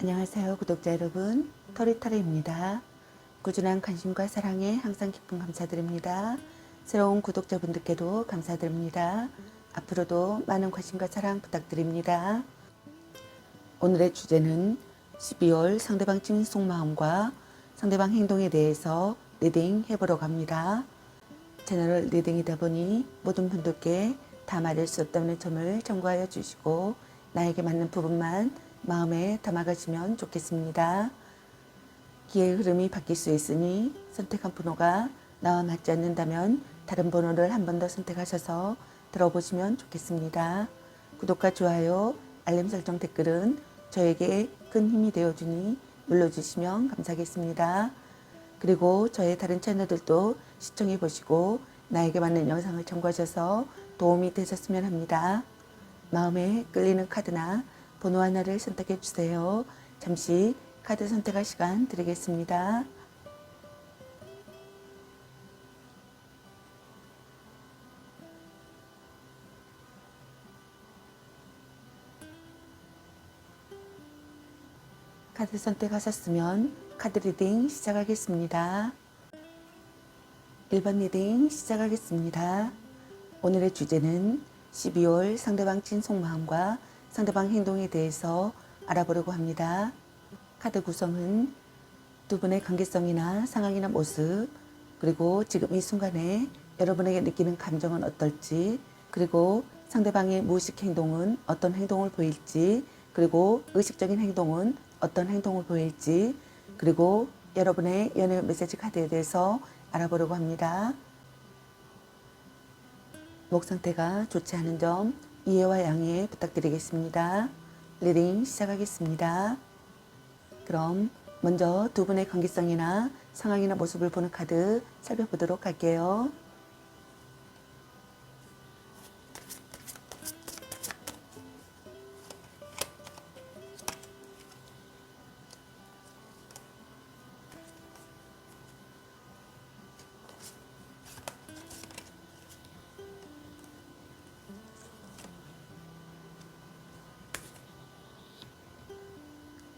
안녕하세요 구독자 여러분, 터리터리입니다. 꾸준한 관심과 사랑에 항상 깊은 감사드립니다. 새로운 구독자분들께도 감사드립니다. 앞으로도 많은 관심과 사랑 부탁드립니다. 오늘의 주제는 12월 상대방 찐 속마음과 상대방 행동에 대해서 리딩 해보려고 합니다. 채널 리딩이다 보니 모든 분들께 다 맞을 수 없다는 점을 참고하여 주시고 나에게 맞는 부분만 마음에 담아가시면 좋겠습니다. 기회의 흐름이 바뀔 수 있으니 선택한 번호가 나와 맞지 않는다면 다른 번호를 한 번 더 선택하셔서 들어보시면 좋겠습니다. 구독과 좋아요, 알림 설정, 댓글은 저에게 큰 힘이 되어주니 눌러주시면 감사하겠습니다. 그리고 저의 다른 채널들도 시청해 보시고 나에게 맞는 영상을 참고하셔서 도움이 되셨으면 합니다. 마음에 끌리는 카드나 번호 하나를 선택해 주세요. 잠시 카드 선택할 시간 드리겠습니다. 카드 선택하셨으면 카드 리딩 시작하겠습니다. 1번 리딩 시작하겠습니다. 오늘의 주제는 12월 상대방 찐 속마음과 상대방 행동에 대해서 알아보려고 합니다. 카드 구성은 두 분의 관계성이나 상황이나 모습, 그리고 지금 이 순간에 여러분에게 느끼는 감정은 어떨지, 그리고 상대방의 무의식 행동은 어떤 행동을 보일지, 그리고 의식적인 행동은 어떤 행동을 보일지, 그리고 여러분의 연애 메시지 카드에 대해서 알아보려고 합니다. 목 상태가 좋지 않은 점 이해와 양해 부탁드리겠습니다. 리딩 시작하겠습니다. 그럼 먼저 두 분의 관계성이나 상황이나 모습을 보는 카드 살펴보도록 할게요.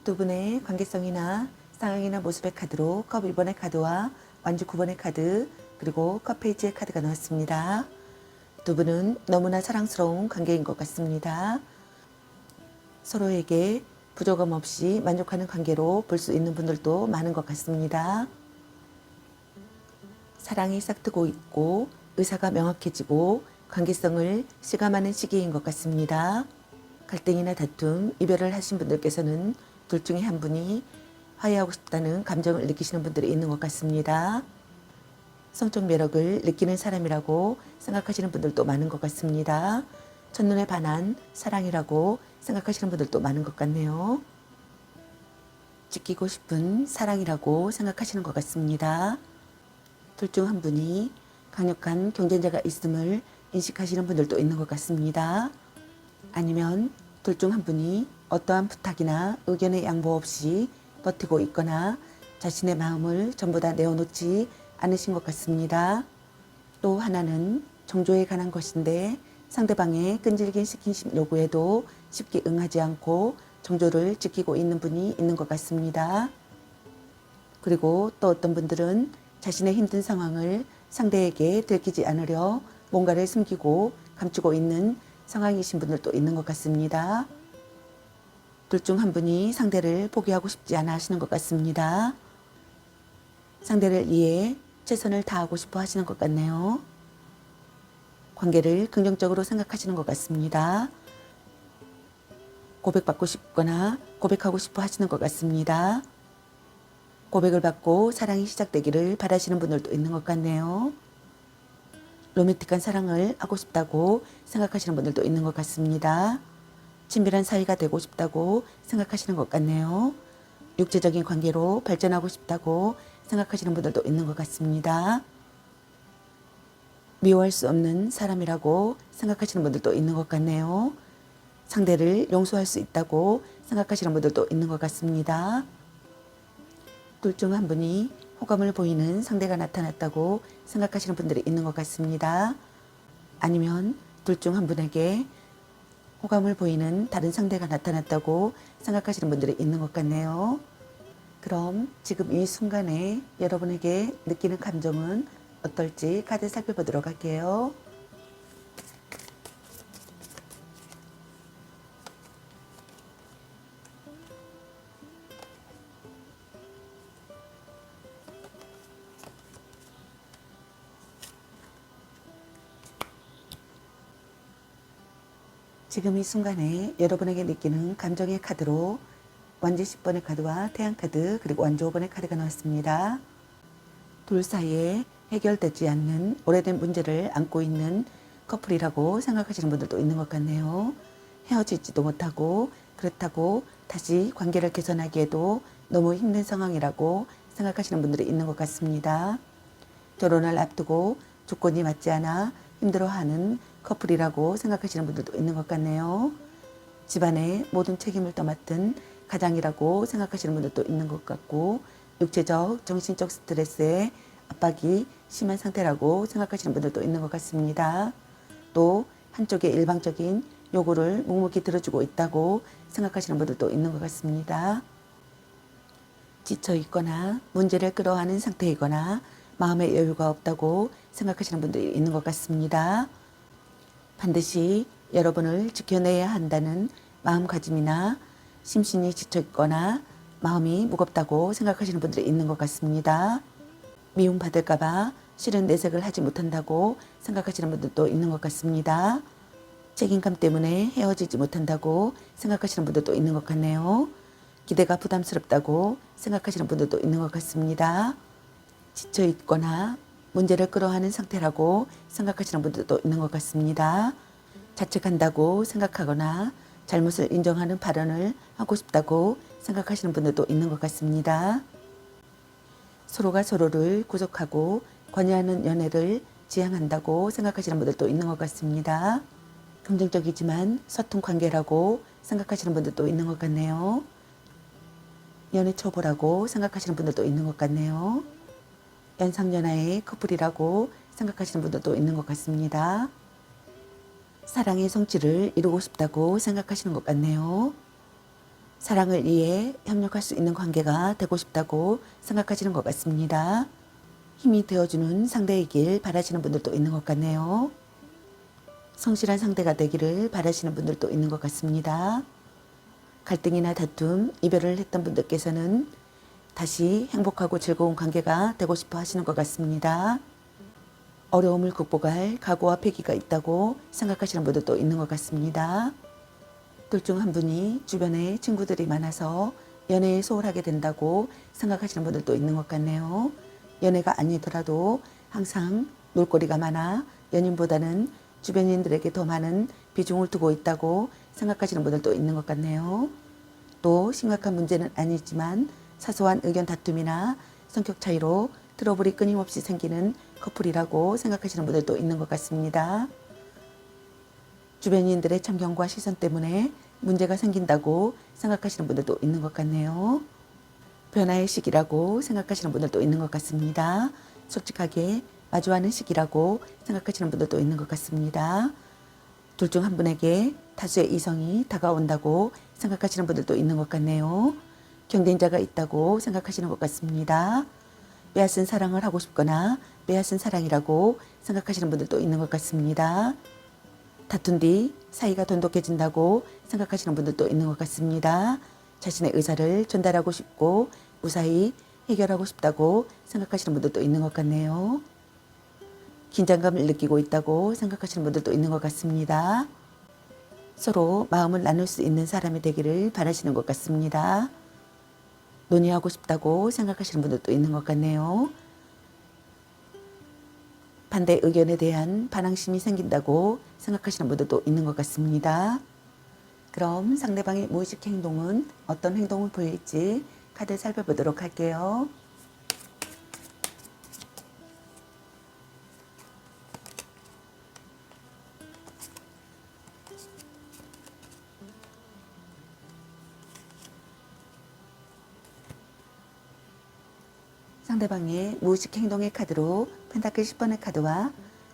두 분의 관계성이나 상황이나 모습의 카드로 컵 1번의 카드와 완주 9번의 카드, 그리고 컵 페이지의 카드가 나왔습니다. 두 분은 너무나 사랑스러운 관계인 것 같습니다. 서로에게 부족함 없이 만족하는 관계로 볼 수 있는 분들도 많은 것 같습니다. 사랑이 싹트고 있고 의사가 명확해지고 관계성을 실감하는 시기인 것 같습니다. 갈등이나 다툼, 이별을 하신 분들께서는 둘 중에 한 분이 화해하고 싶다는 감정을 느끼시는 분들이 있는 것 같습니다. 성적 매력을 느끼는 사람이라고 생각하시는 분들도 많은 것 같습니다. 첫눈에 반한 사랑이라고 생각하시는 분들도 많은 것 같네요. 지키고 싶은 사랑이라고 생각하시는 것 같습니다. 둘 중 한 분이 강력한 경쟁자가 있음을 인식하시는 분들도 있는 것 같습니다. 아니면 둘 중 한 분이 어떠한 부탁이나 의견의 양보 없이 버티고 있거나 자신의 마음을 전부 다 내어놓지 않으신 것 같습니다. 또 하나는 정조에 관한 것인데 상대방의 끈질긴 스킨십 요구에도 쉽게 응하지 않고 정조를 지키고 있는 분이 있는 것 같습니다. 그리고 또 어떤 분들은 자신의 힘든 상황을 상대에게 들키지 않으려 뭔가를 숨기고 감추고 있는 상황이신 분들도 있는 것 같습니다. 둘 중 한 분이 상대를 포기하고 싶지 않아 하시는 것 같습니다. 상대를 위해 최선을 다하고 싶어 하시는 것 같네요. 관계를 긍정적으로 생각하시는 것 같습니다. 고백받고 싶거나 고백하고 싶어 하시는 것 같습니다. 고백을 받고 사랑이 시작되기를 바라시는 분들도 있는 것 같네요. 로맨틱한 사랑을 하고 싶다고 생각하시는 분들도 있는 것 같습니다. 친밀한 사이가 되고 싶다고 생각하시는 것 같네요. 육체적인 관계로 발전하고 싶다고 생각하시는 분들도 있는 것 같습니다. 미워할 수 없는 사람이라고 생각하시는 분들도 있는 것 같네요. 상대를 용서할 수 있다고 생각하시는 분들도 있는 것 같습니다. 둘 중 한 분이 호감을 보이는 상대가 나타났다고 생각하시는 분들이 있는 것 같습니다. 아니면 둘 중 한 분에게 호감을 보이는 다른 상대가 나타났다고 생각하시는 분들이 있는 것 같네요. 그럼 지금 이 순간에 여러분에게 느끼는 감정은 어떨지 카드 살펴보도록 할게요. 지금 이 순간에 여러분에게 느끼는 감정의 카드로 완지 10번의 카드와 태양 카드 그리고 완지 5번의 카드가 나왔습니다. 둘 사이에 해결되지 않는 오래된 문제를 안고 있는 커플이라고 생각하시는 분들도 있는 것 같네요. 헤어지지도 못하고 그렇다고 다시 관계를 개선하기에도 너무 힘든 상황이라고 생각하시는 분들이 있는 것 같습니다. 결혼을 앞두고 조건이 맞지 않아 힘들어하는 커플이라고 생각하시는 분들도 있는 것 같네요. 집안의 모든 책임을 떠맡은 가장이라고 생각하시는 분들도 있는 것 같고 육체적, 정신적 스트레스에 압박이 심한 상태라고 생각하시는 분들도 있는 것 같습니다. 또 한쪽의 일방적인 요구를 묵묵히 들어주고 있다고 생각하시는 분들도 있는 것 같습니다. 지쳐 있거나 문제를 끌어안은 상태이거나 마음의 여유가 없다고 생각하시는 분들이 있는 것 같습니다. 반드시 여러분을 지켜내야 한다는 마음가짐이나 심신이 지쳐 있거나 마음이 무겁다고 생각하시는 분들이 있는 것 같습니다. 미움받을까봐 실은 내색을 하지 못한다고 생각하시는 분들도 있는 것 같습니다. 책임감 때문에 헤어지지 못한다고 생각하시는 분들도 있는 것 같네요. 기대가 부담스럽다고 생각하시는 분들도 있는 것 같습니다. 지쳐 있거나 문제를 끌어하는 상태라고 생각하시는 분들도 있는 것 같습니다. 자책한다고 생각하거나 잘못을 인정하는 발언을 하고 싶다고 생각하시는 분들도 있는 것 같습니다. 서로가 서로를 구속하고 권유하는 연애를 지향한다고 생각하시는 분들도 있는 것 같습니다. 긍정적이지만 서툰 관계라고 생각하시는 분들도 있는 것 같네요. 연애 초보라고 생각하시는 분들도 있는 것 같네요. 연상연하의 커플이라고 생각하시는 분들도 있는 것 같습니다. 사랑의 성취를 이루고 싶다고 생각하시는 것 같네요. 사랑을 위해 협력할 수 있는 관계가 되고 싶다고 생각하시는 것 같습니다. 힘이 되어주는 상대이길 바라시는 분들도 있는 것 같네요. 성실한 상대가 되기를 바라시는 분들도 있는 것 같습니다. 갈등이나 다툼, 이별을 했던 분들께서는 다시 행복하고 즐거운 관계가 되고 싶어 하시는 것 같습니다. 어려움을 극복할 각오와 패기가 있다고 생각하시는 분들도 있는 것 같습니다. 둘 중 한 분이 주변에 친구들이 많아서 연애에 소홀하게 된다고 생각하시는 분들도 있는 것 같네요. 연애가 아니더라도 항상 놀거리가 많아 연인보다는 주변인들에게 더 많은 비중을 두고 있다고 생각하시는 분들도 있는 것 같네요. 또 심각한 문제는 아니지만 사소한 의견 다툼이나 성격 차이로 트러블이 끊임없이 생기는 커플이라고 생각하시는 분들도 있는 것 같습니다. 주변인들의 참견과 시선 때문에 문제가 생긴다고 생각하시는 분들도 있는 것 같네요. 변화의 시기라고 생각하시는 분들도 있는 것 같습니다. 솔직하게 마주하는 시기라고 생각하시는 분들도 있는 것 같습니다. 둘 중 한 분에게 다수의 이성이 다가온다고 생각하시는 분들도 있는 것 같네요. 경쟁자가 있다고 생각하시는 것 같습니다. 빼앗은 사랑을 하고 싶거나 빼앗은 사랑이라고 생각하시는 분들도 있는 것 같습니다. 다툰 뒤 사이가 돈독해진다고 생각하시는 분들도 있는 것 같습니다. 자신의 의사를 전달하고 싶고 무사히 해결하고 싶다고 생각하시는 분들도 있는 것 같네요. 긴장감을 느끼고 있다고 생각하시는 분들도 있는 것 같습니다. 서로 마음을 나눌 수 있는 사람이 되기를 바라시는 것 같습니다. 논의하고 싶다고 생각하시는 분들도 있는 것 같네요. 반대 의견에 대한 반항심이 생긴다고 생각하시는 분들도 있는 것 같습니다. 그럼 상대방의 무의식 행동은 어떤 행동을 보일지 카드 살펴보도록 할게요. 상대방의 무의식 행동의 카드로 펜타클 10번의 카드와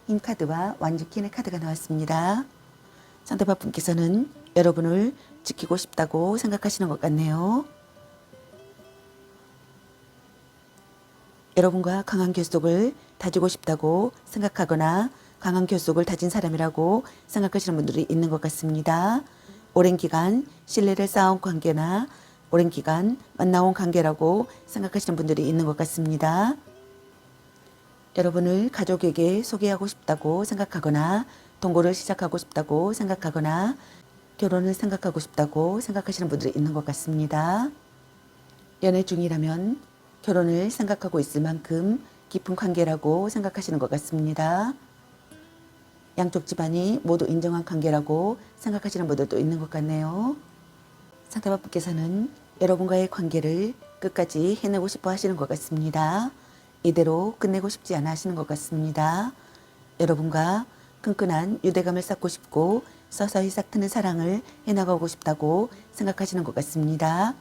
힘 카드와 완주킨의 카드가 나왔습니다. 상대방 분께서는 여러분을 지키고 싶다고 생각하시는 것 같네요. 여러분과 강한 결속을 다지고 싶다고 생각하거나 강한 결속을 다진 사람이라고 생각하시는 분들이 있는 것 같습니다. 오랜 기간 신뢰를 쌓아온 관계나 오랜 기간 만나온 관계라고 생각하시는 분들이 있는 것 같습니다. 여러분을 가족에게 소개하고 싶다고 생각하거나 동거를 시작하고 싶다고 생각하거나 결혼을 생각하고 싶다고 생각하시는 분들이 있는 것 같습니다. 연애 중이라면 결혼을 생각하고 있을 만큼 깊은 관계라고 생각하시는 것 같습니다. 양쪽 집안이 모두 인정한 관계라고 생각하시는 분들도 있는 것 같네요. 상대방 분께서는 여러분과의 관계를 끝까지 해내고 싶어 하시는 것 같습니다. 이대로 끝내고 싶지 않아 하시는 것 같습니다. 여러분과 끈끈한 유대감을 쌓고 싶고 서서히 싹트는 사랑을 해나가고 싶다고 생각하시는 것 같습니다.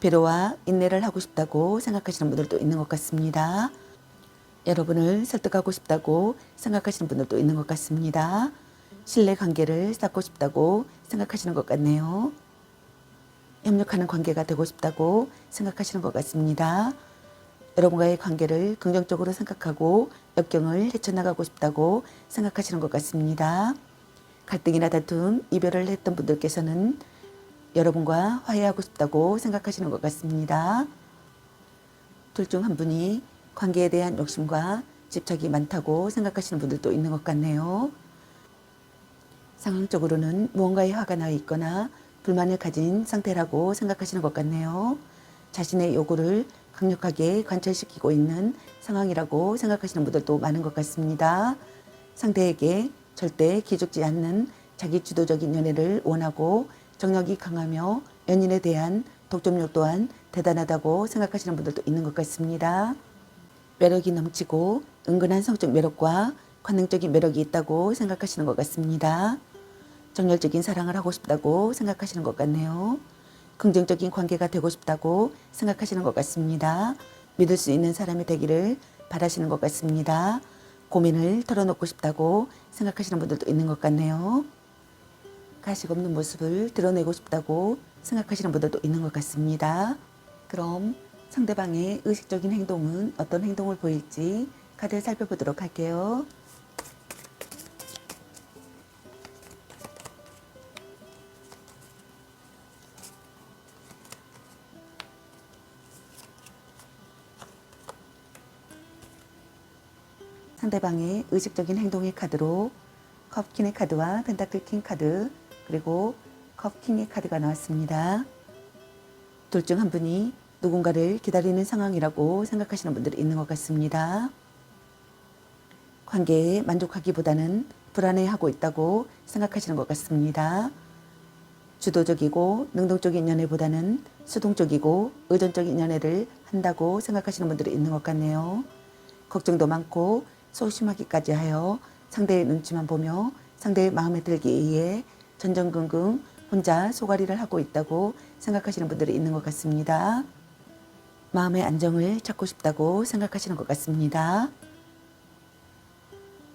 배려와 인내를 하고 싶다고 생각하시는 분들도 있는 것 같습니다. 여러분을 설득하고 싶다고 생각하시는 분들도 있는 것 같습니다. 신뢰 관계를 쌓고 싶다고 생각하시는 것 같네요. 협력하는 관계가 되고 싶다고 생각하시는 것 같습니다. 여러분과의 관계를 긍정적으로 생각하고 역경을 헤쳐나가고 싶다고 생각하시는 것 같습니다. 갈등이나 다툼, 이별을 했던 분들께서는 여러분과 화해하고 싶다고 생각하시는 것 같습니다. 둘 중 한 분이 관계에 대한 욕심과 집착이 많다고 생각하시는 분들도 있는 것 같네요. 상황적으로는 무언가에 화가 나 있거나 불만을 가진 상태라고 생각하시는 것 같네요. 자신의 요구를 강력하게 관철시키고 있는 상황이라고 생각하시는 분들도 많은 것 같습니다. 상대에게 절대 기죽지 않는 자기 주도적인 연애를 원하고 정력이 강하며 연인에 대한 독점력 또한 대단하다고 생각하시는 분들도 있는 것 같습니다. 매력이 넘치고 은근한 성적 매력과 관능적인 매력이 있다고 생각하시는 것 같습니다. 정열적인 사랑을 하고 싶다고 생각하시는 것 같네요. 긍정적인 관계가 되고 싶다고 생각하시는 것 같습니다. 믿을 수 있는 사람이 되기를 바라시는 것 같습니다. 고민을 털어놓고 싶다고 생각하시는 분들도 있는 것 같네요. 가식 없는 모습을 드러내고 싶다고 생각하시는 분들도 있는 것 같습니다. 그럼 상대방의 의식적인 행동은 어떤 행동을 보일지 카드를 살펴보도록 할게요. 상대방의 의식적인 행동의 카드로 컵킹의 카드와 펜타클 킹 카드 그리고 컵킹의 카드가 나왔습니다. 둘 중 한 분이 누군가를 기다리는 상황이라고 생각하시는 분들이 있는 것 같습니다. 관계에 만족하기보다는 불안해하고 있다고 생각하시는 것 같습니다. 주도적이고 능동적인 연애보다는 수동적이고 의존적인 연애를 한다고 생각하시는 분들이 있는 것 같네요. 걱정도 많고 소심하기까지 하여 상대의 눈치만 보며 상대의 마음에 들기 위해 전전긍긍 혼자 소가리를 하고 있다고 생각하시는 분들이 있는 것 같습니다. 마음의 안정을 찾고 싶다고 생각하시는 것 같습니다.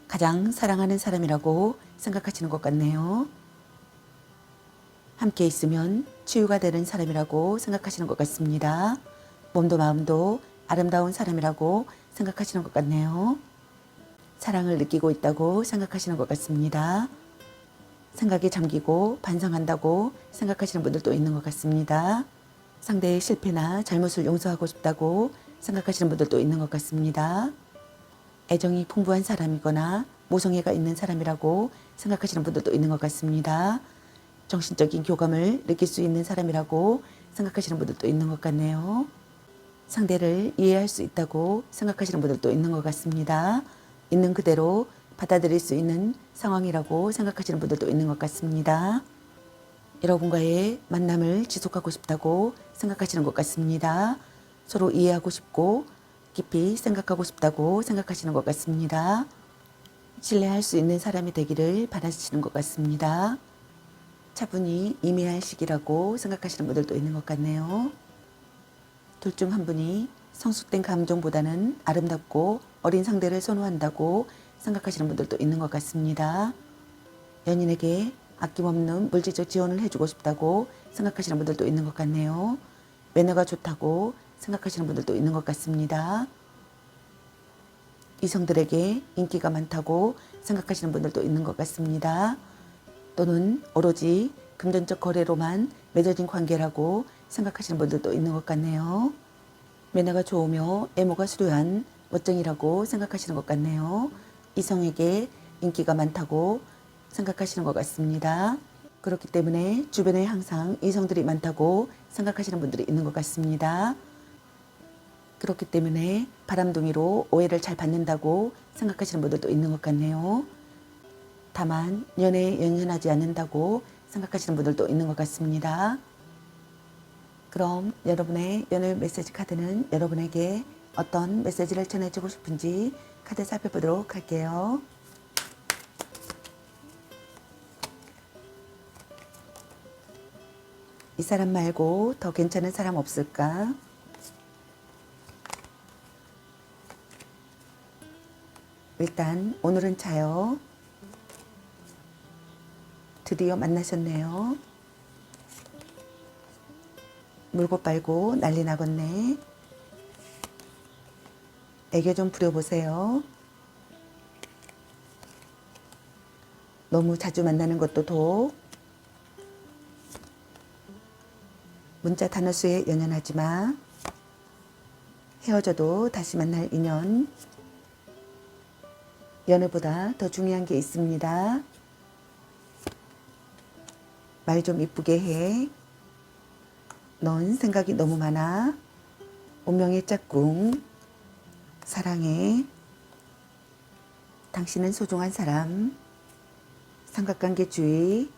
가장 사랑하는 사람이라고 생각하시는 것 같네요. 함께 있으면 치유가 되는 사람이라고 생각하시는 것 같습니다. 몸도 마음도 아름다운 사람이라고 생각하시는 것 같네요. 사랑을 느끼고 있다고 생각하시는 것 같습니다. 생각에 잠기고 반성한다고 생각하시는 분들도 있는 것 같습니다. 상대의 실패나 잘못을 용서하고 싶다고 생각하시는 분들도 있는 것 같습니다. 애정이 풍부한 사람이거나 모성애가 있는 사람이라고 생각하시는 분들도 있는 것 같습니다. 정신적인 교감을 느낄 수 있는 사람이라고 생각하시는 분들도 있는 것 같네요. 상대를 이해할 수 있다고 생각하시는 분들도 있는 것 같습니다. 있는 그대로 받아들일 수 있는 상황이라고 생각하시는 분들도 있는 것 같습니다. 여러분과의 만남을 지속하고 싶다고 생각하시는 것 같습니다. 서로 이해하고 싶고 깊이 생각하고 싶다고 생각하시는 것 같습니다. 신뢰할 수 있는 사람이 되기를 바라시는 것 같습니다. 차분히 임해할 시기라고 생각하시는 분들도 있는 것 같네요. 둘 중 한 분이 성숙된 감정보다는 아름답고 어린 상대를 선호한다고 생각하시는 분들도 있는 것 같습니다. 연인에게 아낌없는 물질적 지원을 해주고 싶다고 생각하시는 분들도 있는 것 같네요. 매너가 좋다고 생각하시는 분들도 있는 것 같습니다. 이성들에게 인기가 많다고 생각하시는 분들도 있는 것 같습니다. 또는 오로지 금전적 거래로만 맺어진 관계라고 생각하시는 분들도 있는 것 같네요. 매너가 좋으며 외모가 수려한 멋쟁이라고 생각하시는 것 같네요. 이성에게 인기가 많다고 생각하시는 것 같습니다. 그렇기 때문에 주변에 항상 이성들이 많다고 생각하시는 분들이 있는 것 같습니다. 그렇기 때문에 바람둥이로 오해를 잘 받는다고 생각하시는 분들도 있는 것 같네요. 다만 연애에 연연하지 않는다고 생각하시는 분들도 있는 것 같습니다. 그럼 여러분의 연애 메시지 카드는 여러분에게 어떤 메시지를 전해주고 싶은지 카드 살펴보도록 할게요. 이 사람 말고 더 괜찮은 사람 없을까? 일단 오늘은 자요. 드디어 만나셨네요. 물고 빨고 난리 나겠네. 애교 좀 부려보세요. 너무 자주 만나는 것도 독. 문자 단어 수에 연연하지 마. 헤어져도 다시 만날 인연. 연애보다 더 중요한 게 있습니다. 말 좀 이쁘게 해. 넌 생각이 너무 많아. 운명의 짝꿍. 사랑해. 당신은 소중한 사람. 삼각관계 주의.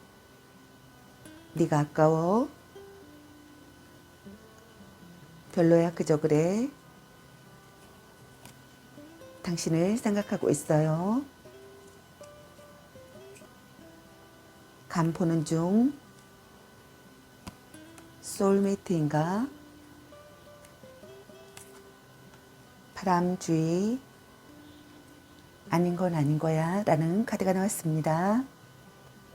네가 아까워. 별로야 그저 그래. 당신을 생각하고 있어요. 간 보는 중. 소울메이트인가? 바람주의. 아닌 건 아닌 거야 라는 카드가 나왔습니다.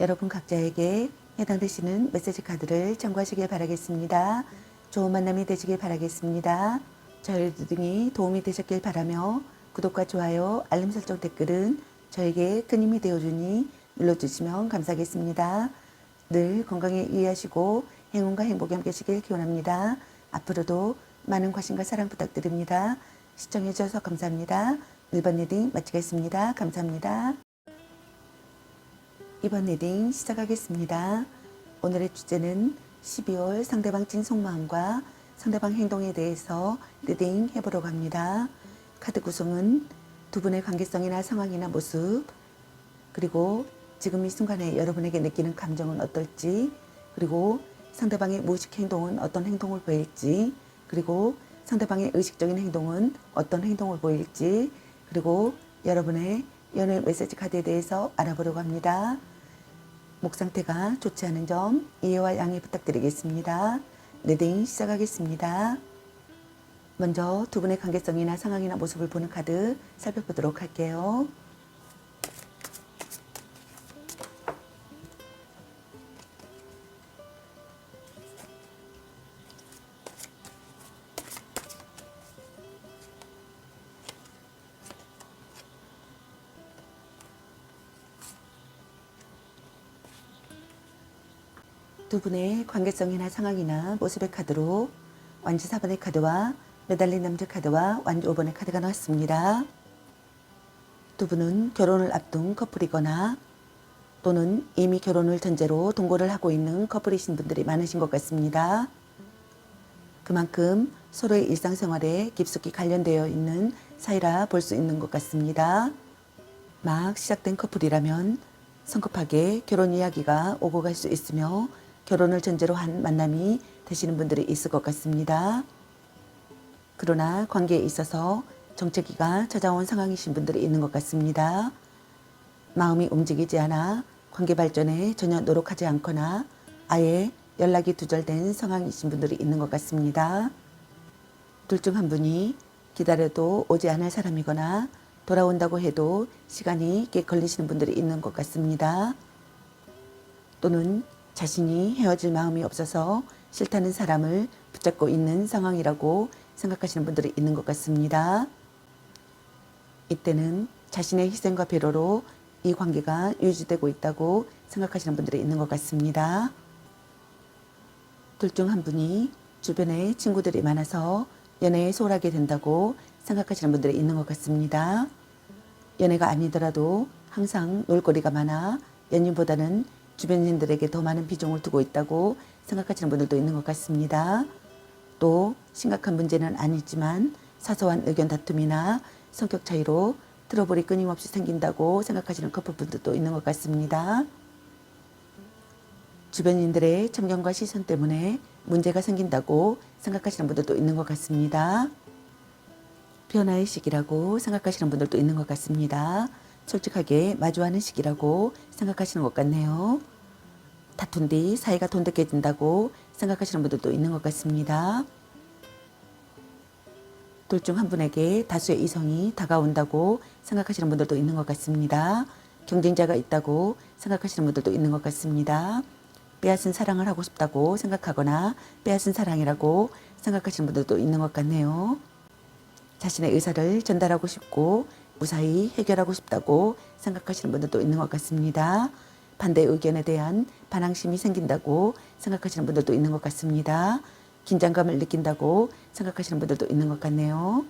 여러분 각자에게 해당되시는 메시지 카드를 참고하시길 바라겠습니다. 좋은 만남이 되시길 바라겠습니다. 저희 등이 도움이 되셨길 바라며 구독과 좋아요, 알림 설정 댓글은 저에게 큰 힘이 되어주니 눌러주시면 감사하겠습니다. 늘 건강에 유의하시고 행운과 행복이 함께 하시길 기원합니다. 앞으로도 많은 관심과 사랑 부탁드립니다. 시청해 주셔서 감사합니다. 1번 리딩 마치겠습니다. 감사합니다. 2번 리딩 시작하겠습니다. 오늘의 주제는 12월 상대방 찐 속마음과 상대방 행동에 대해서 리딩 해보려고 합니다. 카드 구성은 두 분의 관계성이나 상황이나 모습, 그리고 지금 이 순간에 여러분에게 느끼는 감정은 어떨지, 그리고 상대방의 무의식 행동은 어떤 행동을 보일지, 그리고 상대방의 의식적인 행동은 어떤 행동을 보일지, 그리고 여러분의 연애 메시지 카드에 대해서 알아보려고 합니다. 목 상태가 좋지 않은 점 이해와 양해 부탁드리겠습니다. 리딩 시작하겠습니다. 먼저 두 분의 관계성이나 상황이나 모습을 보는 카드 살펴보도록 할게요. 두 분의 관계성이나 상황이나 모습의 카드로 완주 4번의 카드와 매달린 남자 카드와 완주 5번의 카드가 나왔습니다. 두 분은 결혼을 앞둔 커플이거나 또는 이미 결혼을 전제로 동거를 하고 있는 커플이신 분들이 많으신 것 같습니다. 그만큼 서로의 일상생활에 깊숙이 관련되어 있는 사이라 볼 수 있는 것 같습니다. 막 시작된 커플이라면 성급하게 결혼 이야기가 오고 갈 수 있으며 결혼을 전제로 한 만남이 되시는 분들이 있을 것 같습니다. 그러나 관계에 있어서 정체기가 찾아온 상황이신 분들이 있는 것 같습니다. 마음이 움직이지 않아 관계 발전에 전혀 노력하지 않거나 아예 연락이 두절된 상황이신 분들이 있는 것 같습니다. 둘 중 한 분이 기다려도 오지 않을 사람이거나 돌아온다고 해도 시간이 꽤 걸리시는 분들이 있는 것 같습니다. 또는 자신이 헤어질 마음이 없어서 싫다는 사람을 붙잡고 있는 상황이라고 생각하시는 분들이 있는 것 같습니다. 이때는 자신의 희생과 배려로 이 관계가 유지되고 있다고 생각하시는 분들이 있는 것 같습니다. 둘 중 한 분이 주변에 친구들이 많아서 연애에 소홀하게 된다고 생각하시는 분들이 있는 것 같습니다. 연애가 아니더라도 항상 놀거리가 많아 연인보다는 주변인들에게 더 많은 비중을 두고 있다고 생각하시는 분들도 있는 것 같습니다. 또 심각한 문제는 아니지만 사소한 의견 다툼이나 성격 차이로 트러블이 끊임없이 생긴다고 생각하시는 커플분들도 있는 것 같습니다. 주변인들의 참견과 시선 때문에 문제가 생긴다고 생각하시는 분들도 있는 것 같습니다. 변화의 시기라고 생각하시는 분들도 있는 것 같습니다. 솔직하게 마주하는 시기라고 생각하시는 것 같네요. 다툰 뒤 사이가 돈독해진다고 생각하시는 분들도 있는 것 같습니다. 둘 중 한 분에게 다수의 이성이 다가온다고 생각하시는 분들도 있는 것 같습니다. 경쟁자가 있다고 생각하시는 분들도 있는 것 같습니다. 빼앗은 사랑을 하고 싶다고 생각하거나 빼앗은 사랑이라고 생각하시는 분들도 있는 것 같네요. 자신의 의사를 전달하고 싶고 무사히 해결하고 싶다고 생각하시는 분들도 있는 것 같습니다. 반대 의견에 대한 반항심이 생긴다고 생각하시는 분들도 있는 것 같습니다. 긴장감을 느낀다고 생각하시는 분들도 있는 것 같네요.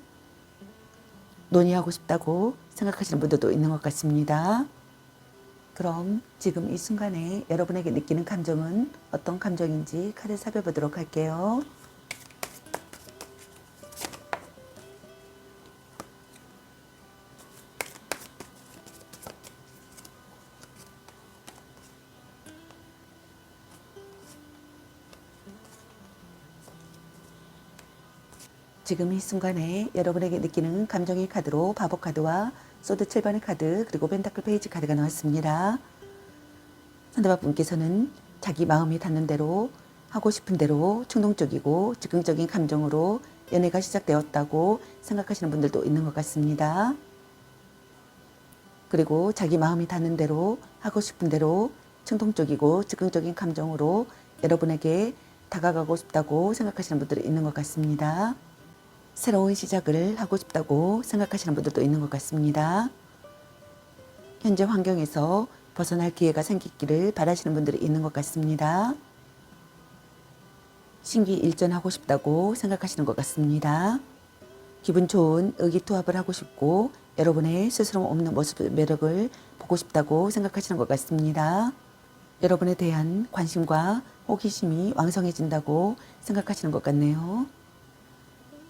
논의하고 싶다고 생각하시는 분들도 있는 것 같습니다. 그럼 지금 이 순간에 여러분에게 느끼는 감정은 어떤 감정인지 카드 살펴보도록 할게요. 지금 이 순간에 여러분에게 느끼는 감정의 카드로 바보 카드와 소드 7번의 카드 그리고 펜타클 페이지 카드가 나왔습니다. 상대방 분께서는 자기 마음이 닿는 대로 하고 싶은 대로 충동적이고 즉흥적인 감정으로 연애가 시작되었다고 생각하시는 분들도 있는 것 같습니다. 그리고 자기 마음이 닿는 대로 하고 싶은 대로 충동적이고 즉흥적인 감정으로 여러분에게 다가가고 싶다고 생각하시는 분들이 있는 것 같습니다. 새로운 시작을 하고 싶다고 생각하시는 분들도 있는 것 같습니다. 현재 환경에서 벗어날 기회가 생기기를 바라시는 분들이 있는 것 같습니다. 신기일전하고 싶다고 생각하시는 것 같습니다. 기분 좋은 의기투합을 하고 싶고 여러분의 스스럼 없는 모습 매력을 보고 싶다고 생각하시는 것 같습니다. 여러분에 대한 관심과 호기심이 왕성해진다고 생각하시는 것 같네요.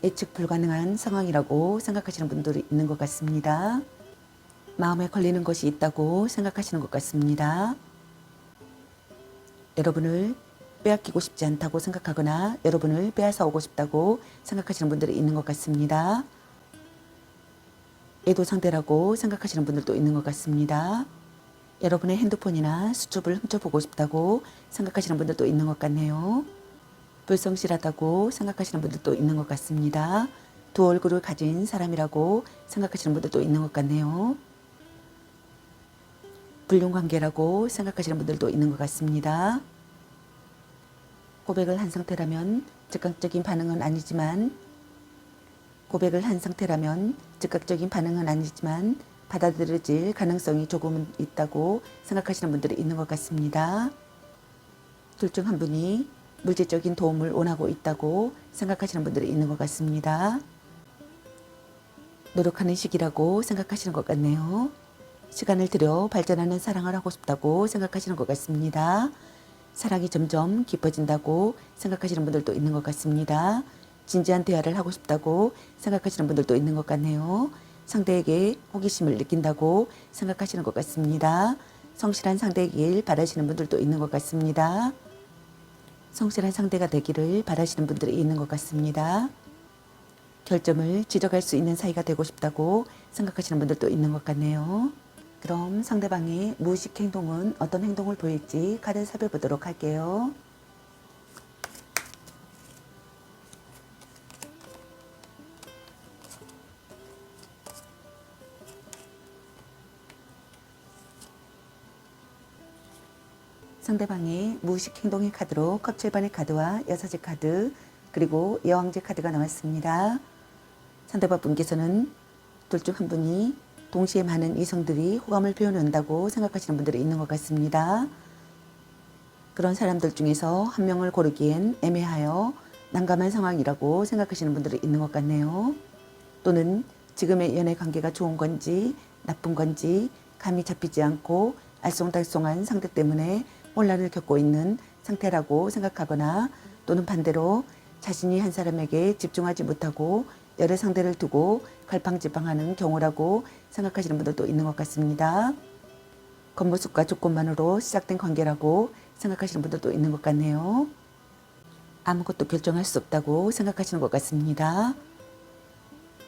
예측 불가능한 상황이라고 생각하시는 분들이 있는 것 같습니다. 마음에 걸리는 것이 있다고 생각하시는 것 같습니다. 여러분을 빼앗기고 싶지 않다고 생각하거나 여러분을 빼앗아 오고 싶다고 생각하시는 분들이 있는 것 같습니다. 애도 상대라고 생각하시는 분들도 있는 것 같습니다. 여러분의 핸드폰이나 수첩을 훔쳐보고 싶다고 생각하시는 분들도 있는 것 같네요. 불성실하다고 생각하시는 분들도 있는 것 같습니다. 두 얼굴을 가진 사람이라고 생각하시는 분들도 있는 것 같네요. 불륜관계라고 생각하시는 분들도 있는 것 같습니다. 고백을 한 상태라면 즉각적인 반응은 아니지만 받아들여질 가능성이 조금은 있다고 생각하시는 분들이 있는 것 같습니다. 둘 중 한 분이 물질적인 도움을 원하고 있다고 생각하시는 분들이 있는 것 같습니다. 노력하는 시기라고 생각하시는 것 같네요. 시간을 들여 발전하는 사랑을 하고 싶다고 생각하시는 것 같습니다. 사랑이 점점 깊어진다고 생각하시는 분들도 있는 것 같습니다. 진지한 대화를 하고 싶다고 생각하시는 분들도 있는 것 같네요. 상대에게 호기심을 느낀다고 생각하시는 것 같습니다. 성실한 상대이길 바라시는 분들도 있는 것 같습니다. 성실한 상대가 되기를 바라시는 분들이 있는 것 같습니다. 결점을 지적할 수 있는 사이가 되고 싶다고 생각하시는 분들도 있는 것 같네요. 그럼 상대방의 무의식 행동은 어떤 행동을 보일지 카드 살펴보도록 할게요. 상대방의 무의식 행동의 카드로 컵 7번의 카드와 여사제 카드 그리고 여왕제 카드가 나왔습니다. 상대방 분께서는 둘 중 한 분이 동시에 많은 이성들이 호감을 표현한다고 생각하시는 분들이 있는 것 같습니다. 그런 사람들 중에서 한 명을 고르기엔 애매하여 난감한 상황이라고 생각하시는 분들이 있는 것 같네요. 또는 지금의 연애 관계가 좋은 건지 나쁜 건지 감이 잡히지 않고 알쏭달쏭한 상대 때문에 혼란을 겪고 있는 상태라고 생각하거나 또는 반대로 자신이 한 사람에게 집중하지 못하고 여러 상대를 두고 갈팡질팡하는 경우라고 생각하시는 분들도 있는 것 같습니다. 겉모습과 조건만으로 시작된 관계라고 생각하시는 분들도 있는 것 같네요. 아무것도 결정할 수 없다고 생각하시는 것 같습니다.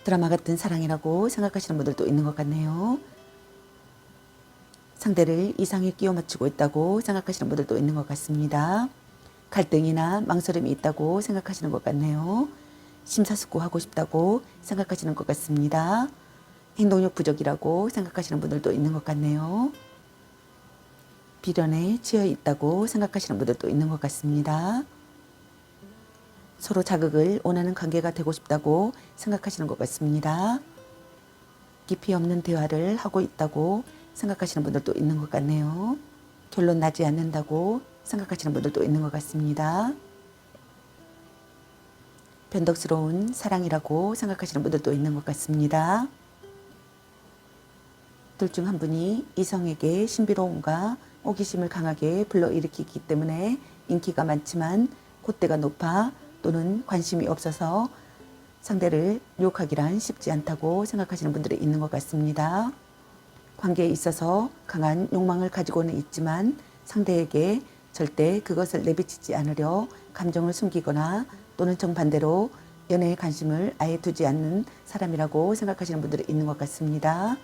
드라마 같은 사랑이라고 생각하시는 분들도 있는 것 같네요. 상대를 이상에 끼워 맞추고 있다고 생각하시는 분들도 있는 것 같습니다. 갈등이나 망설임이 있다고 생각하시는 것 같네요. 심사숙고하고 싶다고 생각하시는 것 같습니다. 행동력 부족이라고 생각하시는 분들도 있는 것 같네요. 비련에 치여 있다고 생각하시는 분들도 있는 것 같습니다. 서로 자극을 원하는 관계가 되고 싶다고 생각하시는 것 같습니다. 깊이 없는 대화를 하고 있다고 생각하시는 분들도 있는 것 같네요. 결론 나지 않는다고 생각하시는 분들도 있는 것 같습니다. 변덕스러운 사랑이라고 생각하시는 분들도 있는 것 같습니다. 둘 중 한 분이 이성에게 신비로움과 호기심을 강하게 불러일으키기 때문에 인기가 많지만 콧대가 높아 또는 관심이 없어서 상대를 유혹하기란 쉽지 않다고 생각하시는 분들이 있는 것 같습니다. 관계에 있어서 강한 욕망을 가지고는 있지만 상대에게 절대 그것을 내비치지 않으려 감정을 숨기거나 또는 정반대로 연애에 관심을 아예 두지 않는 사람이라고 생각하시는 분들이 있는 것 같습니다.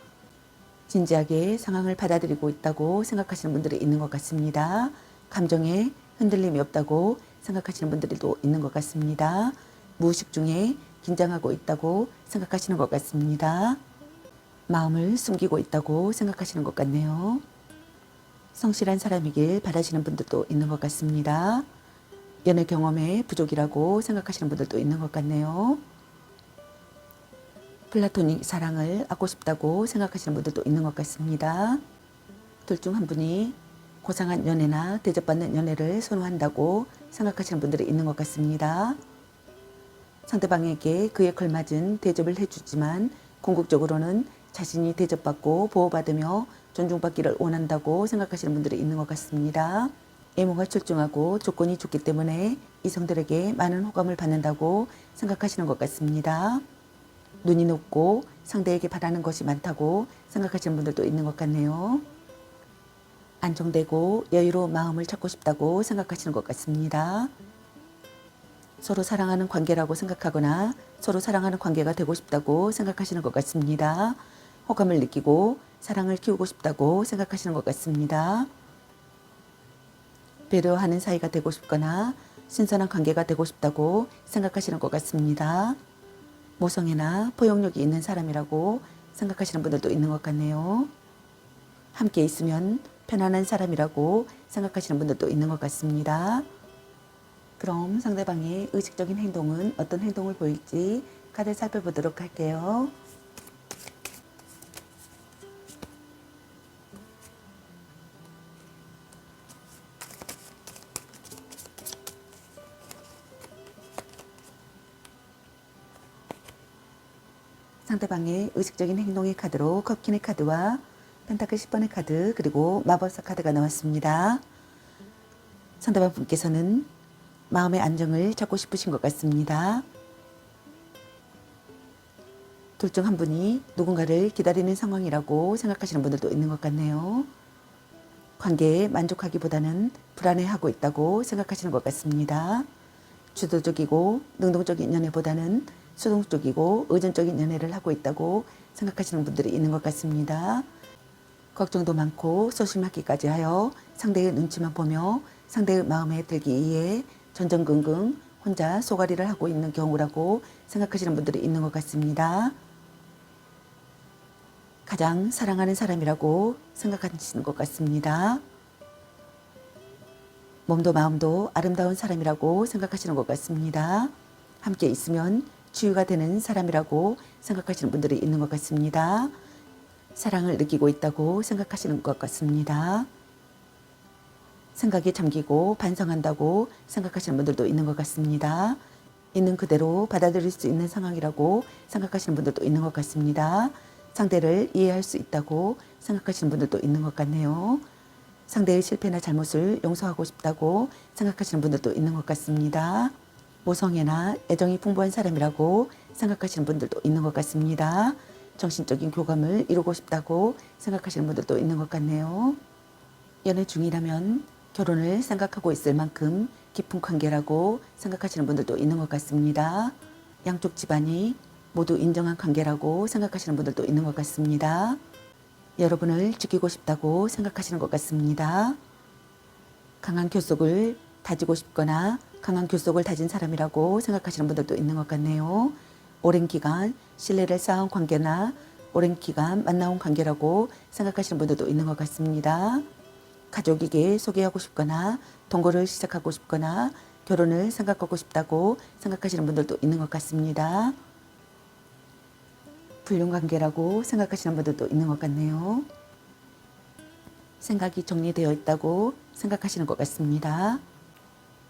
진지하게 상황을 받아들이고 있다고 생각하시는 분들이 있는 것 같습니다. 감정에 흔들림이 없다고 생각하시는 분들도 있는 것 같습니다. 무의식 중에 긴장하고 있다고 생각하시는 것 같습니다. 마음을 숨기고 있다고 생각하시는 것 같네요. 성실한 사람이길 바라시는 분들도 있는 것 같습니다. 연애 경험에 부족이라고 생각하시는 분들도 있는 것 같네요. 플라토닉 사랑을 얻고 싶다고 생각하시는 분들도 있는 것 같습니다. 둘 중 한 분이 고상한 연애나 대접받는 연애를 선호한다고 생각하시는 분들이 있는 것 같습니다. 상대방에게 그에 걸맞은 대접을 해주지만 궁극적으로는 자신이 대접받고 보호받으며 존중받기를 원한다고 생각하시는 분들이 있는 것 같습니다. 외모가 출중하고 조건이 좋기 때문에 이성들에게 많은 호감을 받는다고 생각하시는 것 같습니다. 눈이 높고 상대에게 바라는 것이 많다고 생각하시는 분들도 있는 것 같네요. 안정되고 여유로운 마음을 찾고 싶다고 생각하시는 것 같습니다. 서로 사랑하는 관계라고 생각하거나 서로 사랑하는 관계가 되고 싶다고 생각하시는 것 같습니다. 호감을 느끼고 사랑을 키우고 싶다고 생각하시는 것 같습니다. 배려하는 사이가 되고 싶거나 신선한 관계가 되고 싶다고 생각하시는 것 같습니다. 모성애나 포용력이 있는 사람이라고 생각하시는 분들도 있는 것 같네요. 함께 있으면 편안한 사람이라고 생각하시는 분들도 있는 것 같습니다. 그럼 상대방의 의식적인 행동은 어떤 행동을 보일지 카드 살펴보도록 할게요. 상대방의 의식적인 행동의 카드로 컵킨의 카드와 펜타클 10번의 카드 그리고 마법사 카드가 나왔습니다. 상대방 분께서는 마음의 안정을 찾고 싶으신 것 같습니다. 둘 중 한 분이 누군가를 기다리는 상황이라고 생각하시는 분들도 있는 것 같네요. 관계에 만족하기보다는 불안해하고 있다고 생각하시는 것 같습니다. 주도적이고 능동적인 연애보다는 수동적이고 의존적인 연애를 하고 있다고 생각하시는 분들이 있는 것 같습니다. 걱정도 많고 소심하기까지 하여 상대의 눈치만 보며 상대의 마음에 들기 위해 전전긍긍 혼자 쏘가리를 하고 있는 경우라고 생각하시는 분들이 있는 것 같습니다. 가장 사랑하는 사람이라고 생각하시는 것 같습니다. 몸도 마음도 아름다운 사람이라고 생각하시는 것 같습니다. 함께 있으면 치유가 되는 사람이라고 생각하시는 분들이 있는 것 같습니다. 사랑을 느끼고 있다고 생각하시는 것 같습니다. 생각에 잠기고 반성한다고 생각하시는 분들도 있는 것 같습니다. 있는 그대로 받아들일 수 있는 상황이라고 생각하시는 분들도 있는 것 같습니다. 상대를 이해할 수 있다고 생각하시는 분들도 있는 것 같네요. 상대의 실패나 잘못을 용서하고 싶다고 생각하시는 분들도 있는 것 같습니다. 모성애나 애정이 풍부한 사람이라고 생각하시는 분들도 있는 것 같습니다. 정신적인 교감을 이루고 싶다고 생각하시는 분들도 있는 것 같네요. 연애 중이라면 결혼을 생각하고 있을 만큼 깊은 관계라고 생각하시는 분들도 있는 것 같습니다. 양쪽 집안이 모두 인정한 관계라고 생각하시는 분들도 있는 것 같습니다. 여러분을 지키고 싶다고 생각하시는 것 같습니다. 강한 결속을 다지고 싶거나 강한 결속을 다진 사람이라고 생각하시는 분들도 있는 것 같네요. 오랜 기간 신뢰를 쌓은 관계나 오랜 기간 만나온 관계라고 생각하시는 분들도 있는 것 같습니다. 가족에게 소개하고 싶거나 동거를 시작하고 싶거나 결혼을 생각하고 싶다고 생각하시는 분들도 있는 것 같습니다. 불륜관계라고 생각하시는 분들도 있는 것 같네요. 생각이 정리되어 있다고 생각하시는 것 같습니다.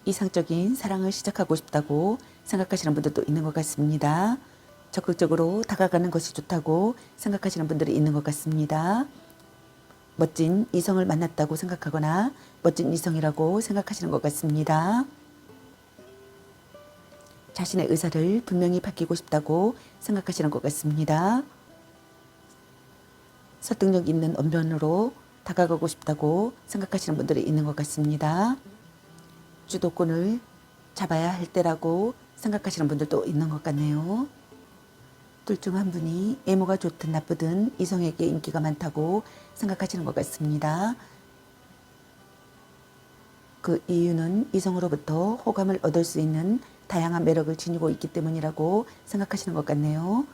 이상적인 사랑을 시작하고 싶다고 생각하시는 분들도 있는 것 같습니다. 적극적으로 다가가는 것이 좋다고 생각하시는 분들이 있는 것 같습니다. 멋진 이성을 만났다고 생각하거나 멋진 이성이라고 생각하시는 것 같습니다. 자신의 의사를 분명히 밝히고 싶다고 생각하시는 것 같습니다. 설득력 있는 언변으로 다가가고 싶다고 생각하시는 분들이 있는 것 같습니다. 주도권을 잡아야 할 때라고 생각하시는 분들도 있는 것 같네요. 둘 중 한 분이 외모가 좋든 나쁘든 이성에게 인기가 많다고 생각하시는 것 같습니다. 그 이유는 이성으로부터 호감을 얻을 수 있는 다양한 매력을 지니고 있기 때문이라고 생각하시는 것 같네요.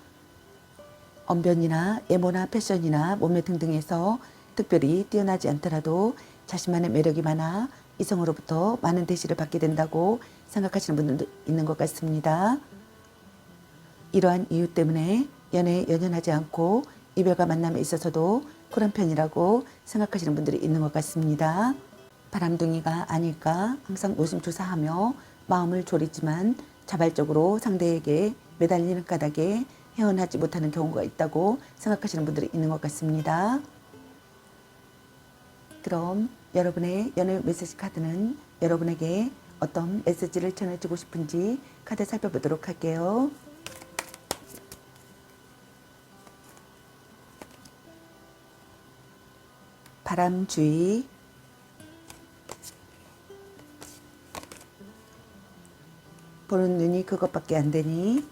언변이나 외모나 패션이나 몸매 등등에서 특별히 뛰어나지 않더라도 자신만의 매력이 많아 이성으로부터 많은 대시를 받게 된다고 생각하시는 분들도 있는 것 같습니다. 이러한 이유 때문에 연애에 연연하지 않고 이별과 만남에 있어서도 쿨한 편이라고 생각하시는 분들이 있는 것 같습니다. 바람둥이가 아닐까 항상 노심초사하며 마음을 졸이지만 자발적으로 상대에게 매달리는 까닭에 헤어나지 못하는 경우가 있다고 생각하시는 분들이 있는 것 같습니다. 그럼 여러분의 연애 메시지 카드는 여러분에게 어떤 메시지를 전해주고 싶은지 카드 살펴보도록 할게요. 바람주의, 보는 눈이 그것밖에 안 되니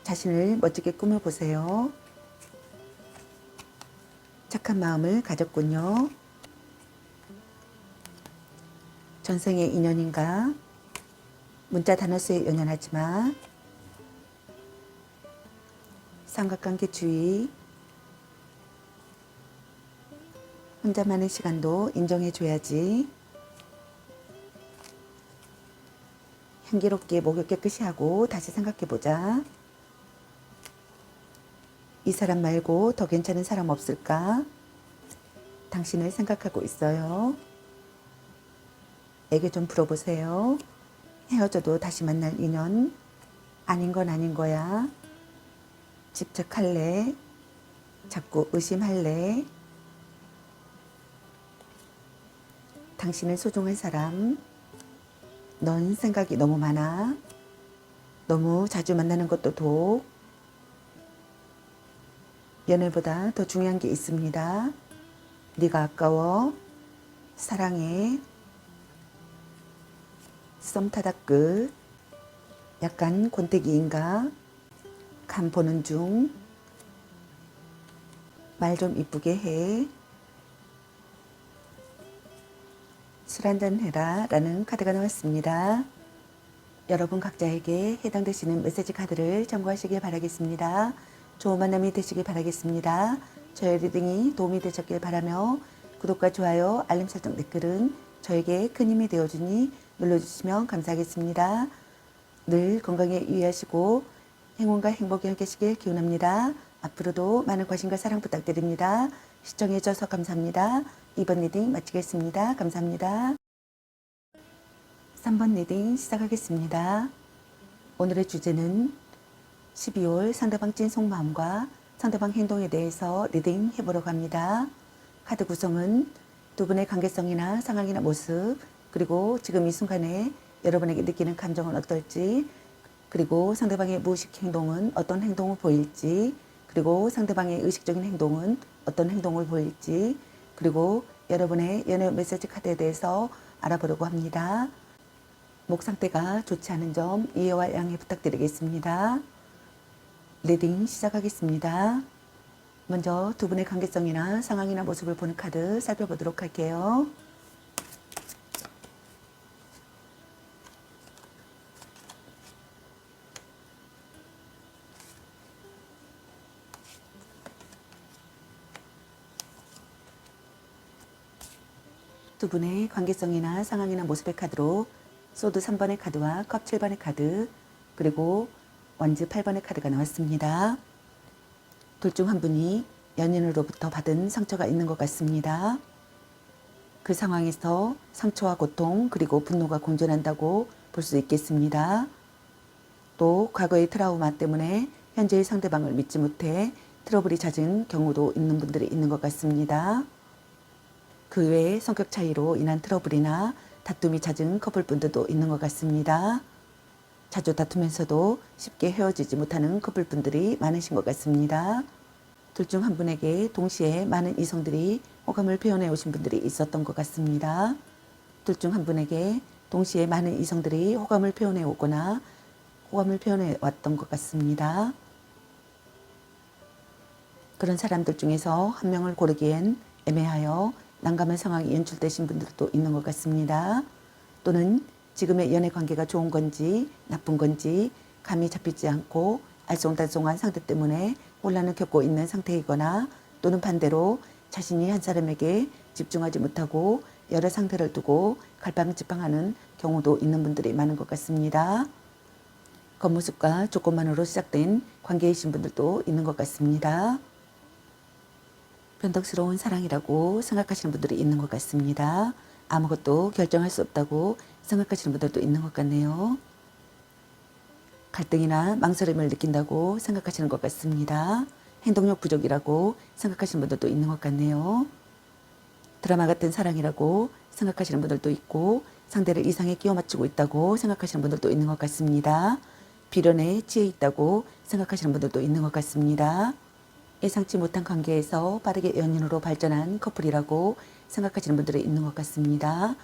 자신을 멋지게 꾸며보세요. 착한 마음을 가졌군요. 전생의 인연인가? 문자 단어수에 연연하지 마. 삼각관계 주의. 혼자만의 시간도 인정해줘야지. 향기롭게 목욕 깨끗이 하고 다시 생각해보자. 이 사람 말고 더 괜찮은 사람 없을까? 당신을 생각하고 있어요. 애교 좀 풀어보세요. 헤어져도 다시 만날 인연. 아닌 건 아닌 거야. 집착할래? 자꾸 의심할래? 당신을 소중한 사람. 넌 생각이 너무 많아. 너무 자주 만나는 것도 독. 연애보다 더 중요한 게 있습니다. 네가 아까워. 사랑해. 썸 타다 끝. 약간 권태기인가? 간 보는 중. 말 좀 이쁘게 해. 술 한잔 해라 라는 카드가 나왔습니다. 여러분 각자에게 해당되시는 메시지 카드를 참고하시길 바라겠습니다. 좋은 만남이 되시길 바라겠습니다. 저의 리딩이 도움이 되셨길 바라며 구독과 좋아요, 알림 설정, 댓글은 저에게 큰 힘이 되어주니 눌러주시면 감사하겠습니다. 늘 건강에 유의하시고 행운과 행복이 함께하시길 기원합니다. 앞으로도 많은 관심과 사랑 부탁드립니다. 시청해주셔서 감사합니다. 2번 리딩 마치겠습니다. 감사합니다. 3번 리딩 시작하겠습니다. 오늘의 주제는 12월 상대방 찐 속마음과 상대방 행동에 대해서 리딩 해보려고 합니다. 카드 구성은 두 분의 관계성이나 상황이나 모습, 그리고 지금 이 순간에 여러분에게 느끼는 감정은 어떨지, 그리고 상대방의 무의식 행동은 어떤 행동을 보일지, 그리고 상대방의 의식적인 행동은 어떤 행동을 보일지, 그리고 여러분의 연애 메시지 카드에 대해서 알아보려고 합니다. 목 상태가 좋지 않은 점 이해와 양해 부탁드리겠습니다. 리딩 시작하겠습니다. 먼저 두 분의 관계성이나 상황이나 모습을 보는 카드 살펴보도록 할게요. 두 분의 관계성이나 상황이나 모습의 카드로 소드 3번의 카드와 컵 7번의 카드, 그리고 원즈 8번의 카드가 나왔습니다. 둘 중 한 분이 연인으로부터 받은 상처가 있는 것 같습니다. 그 상황에서 상처와 고통 그리고 분노가 공존한다고 볼 수 있겠습니다. 또 과거의 트라우마 때문에 현재의 상대방을 믿지 못해 트러블이 잦은 경우도 있는 분들이 있는 것 같습니다. 그 외에 성격 차이로 인한 트러블이나 다툼이 잦은 커플분들도 있는 것 같습니다. 자주 다투면서도 쉽게 헤어지지 못하는 커플분들이 많으신 것 같습니다. 둘 중 한 분에게 동시에 많은 이성들이 호감을 표현해 오신 분들이 있었던 것 같습니다. 둘 중 한 분에게 동시에 많은 이성들이 호감을 표현해 오거나 호감을 표현해 왔던 것 같습니다. 그런 사람들 중에서 한 명을 고르기엔 애매하여 난감한 상황이 연출되신 분들도 있는 것 같습니다. 또는 지금의 연애 관계가 좋은 건지 나쁜 건지 감이 잡히지 않고 알쏭달쏭한 상태 때문에 혼란을 겪고 있는 상태이거나, 또는 반대로 자신이 한 사람에게 집중하지 못하고 여러 상태를 두고 갈팡질팡하는 경우도 있는 분들이 많은 것 같습니다. 겉모습과 조건만으로 시작된 관계이신 분들도 있는 것 같습니다. 변덕스러운 사랑이라고 생각하시는 분들이 있는 것 같습니다. 아무것도 결정할 수 없다고 생각하시는 분들도 있는 것 같네요. 갈등이나 망설임을 느낀다고 생각하시는 것 같습니다. 행동력 부족이라고 생각하시는 분들도 있는 것 같네요. 드라마 같은 사랑이라고 생각하시는 분들도 있고, 상대를 이상에 끼워 맞추고 있다고 생각하시는 분들도 있는 것 같습니다. 비련에 취해 있다고 생각하시는 분들도 있는 것 같습니다. 예상치 못한 관계에서 빠르게 연인으로 발전한 커플이라고 생각하시는 분들이 있는 것 같습니다.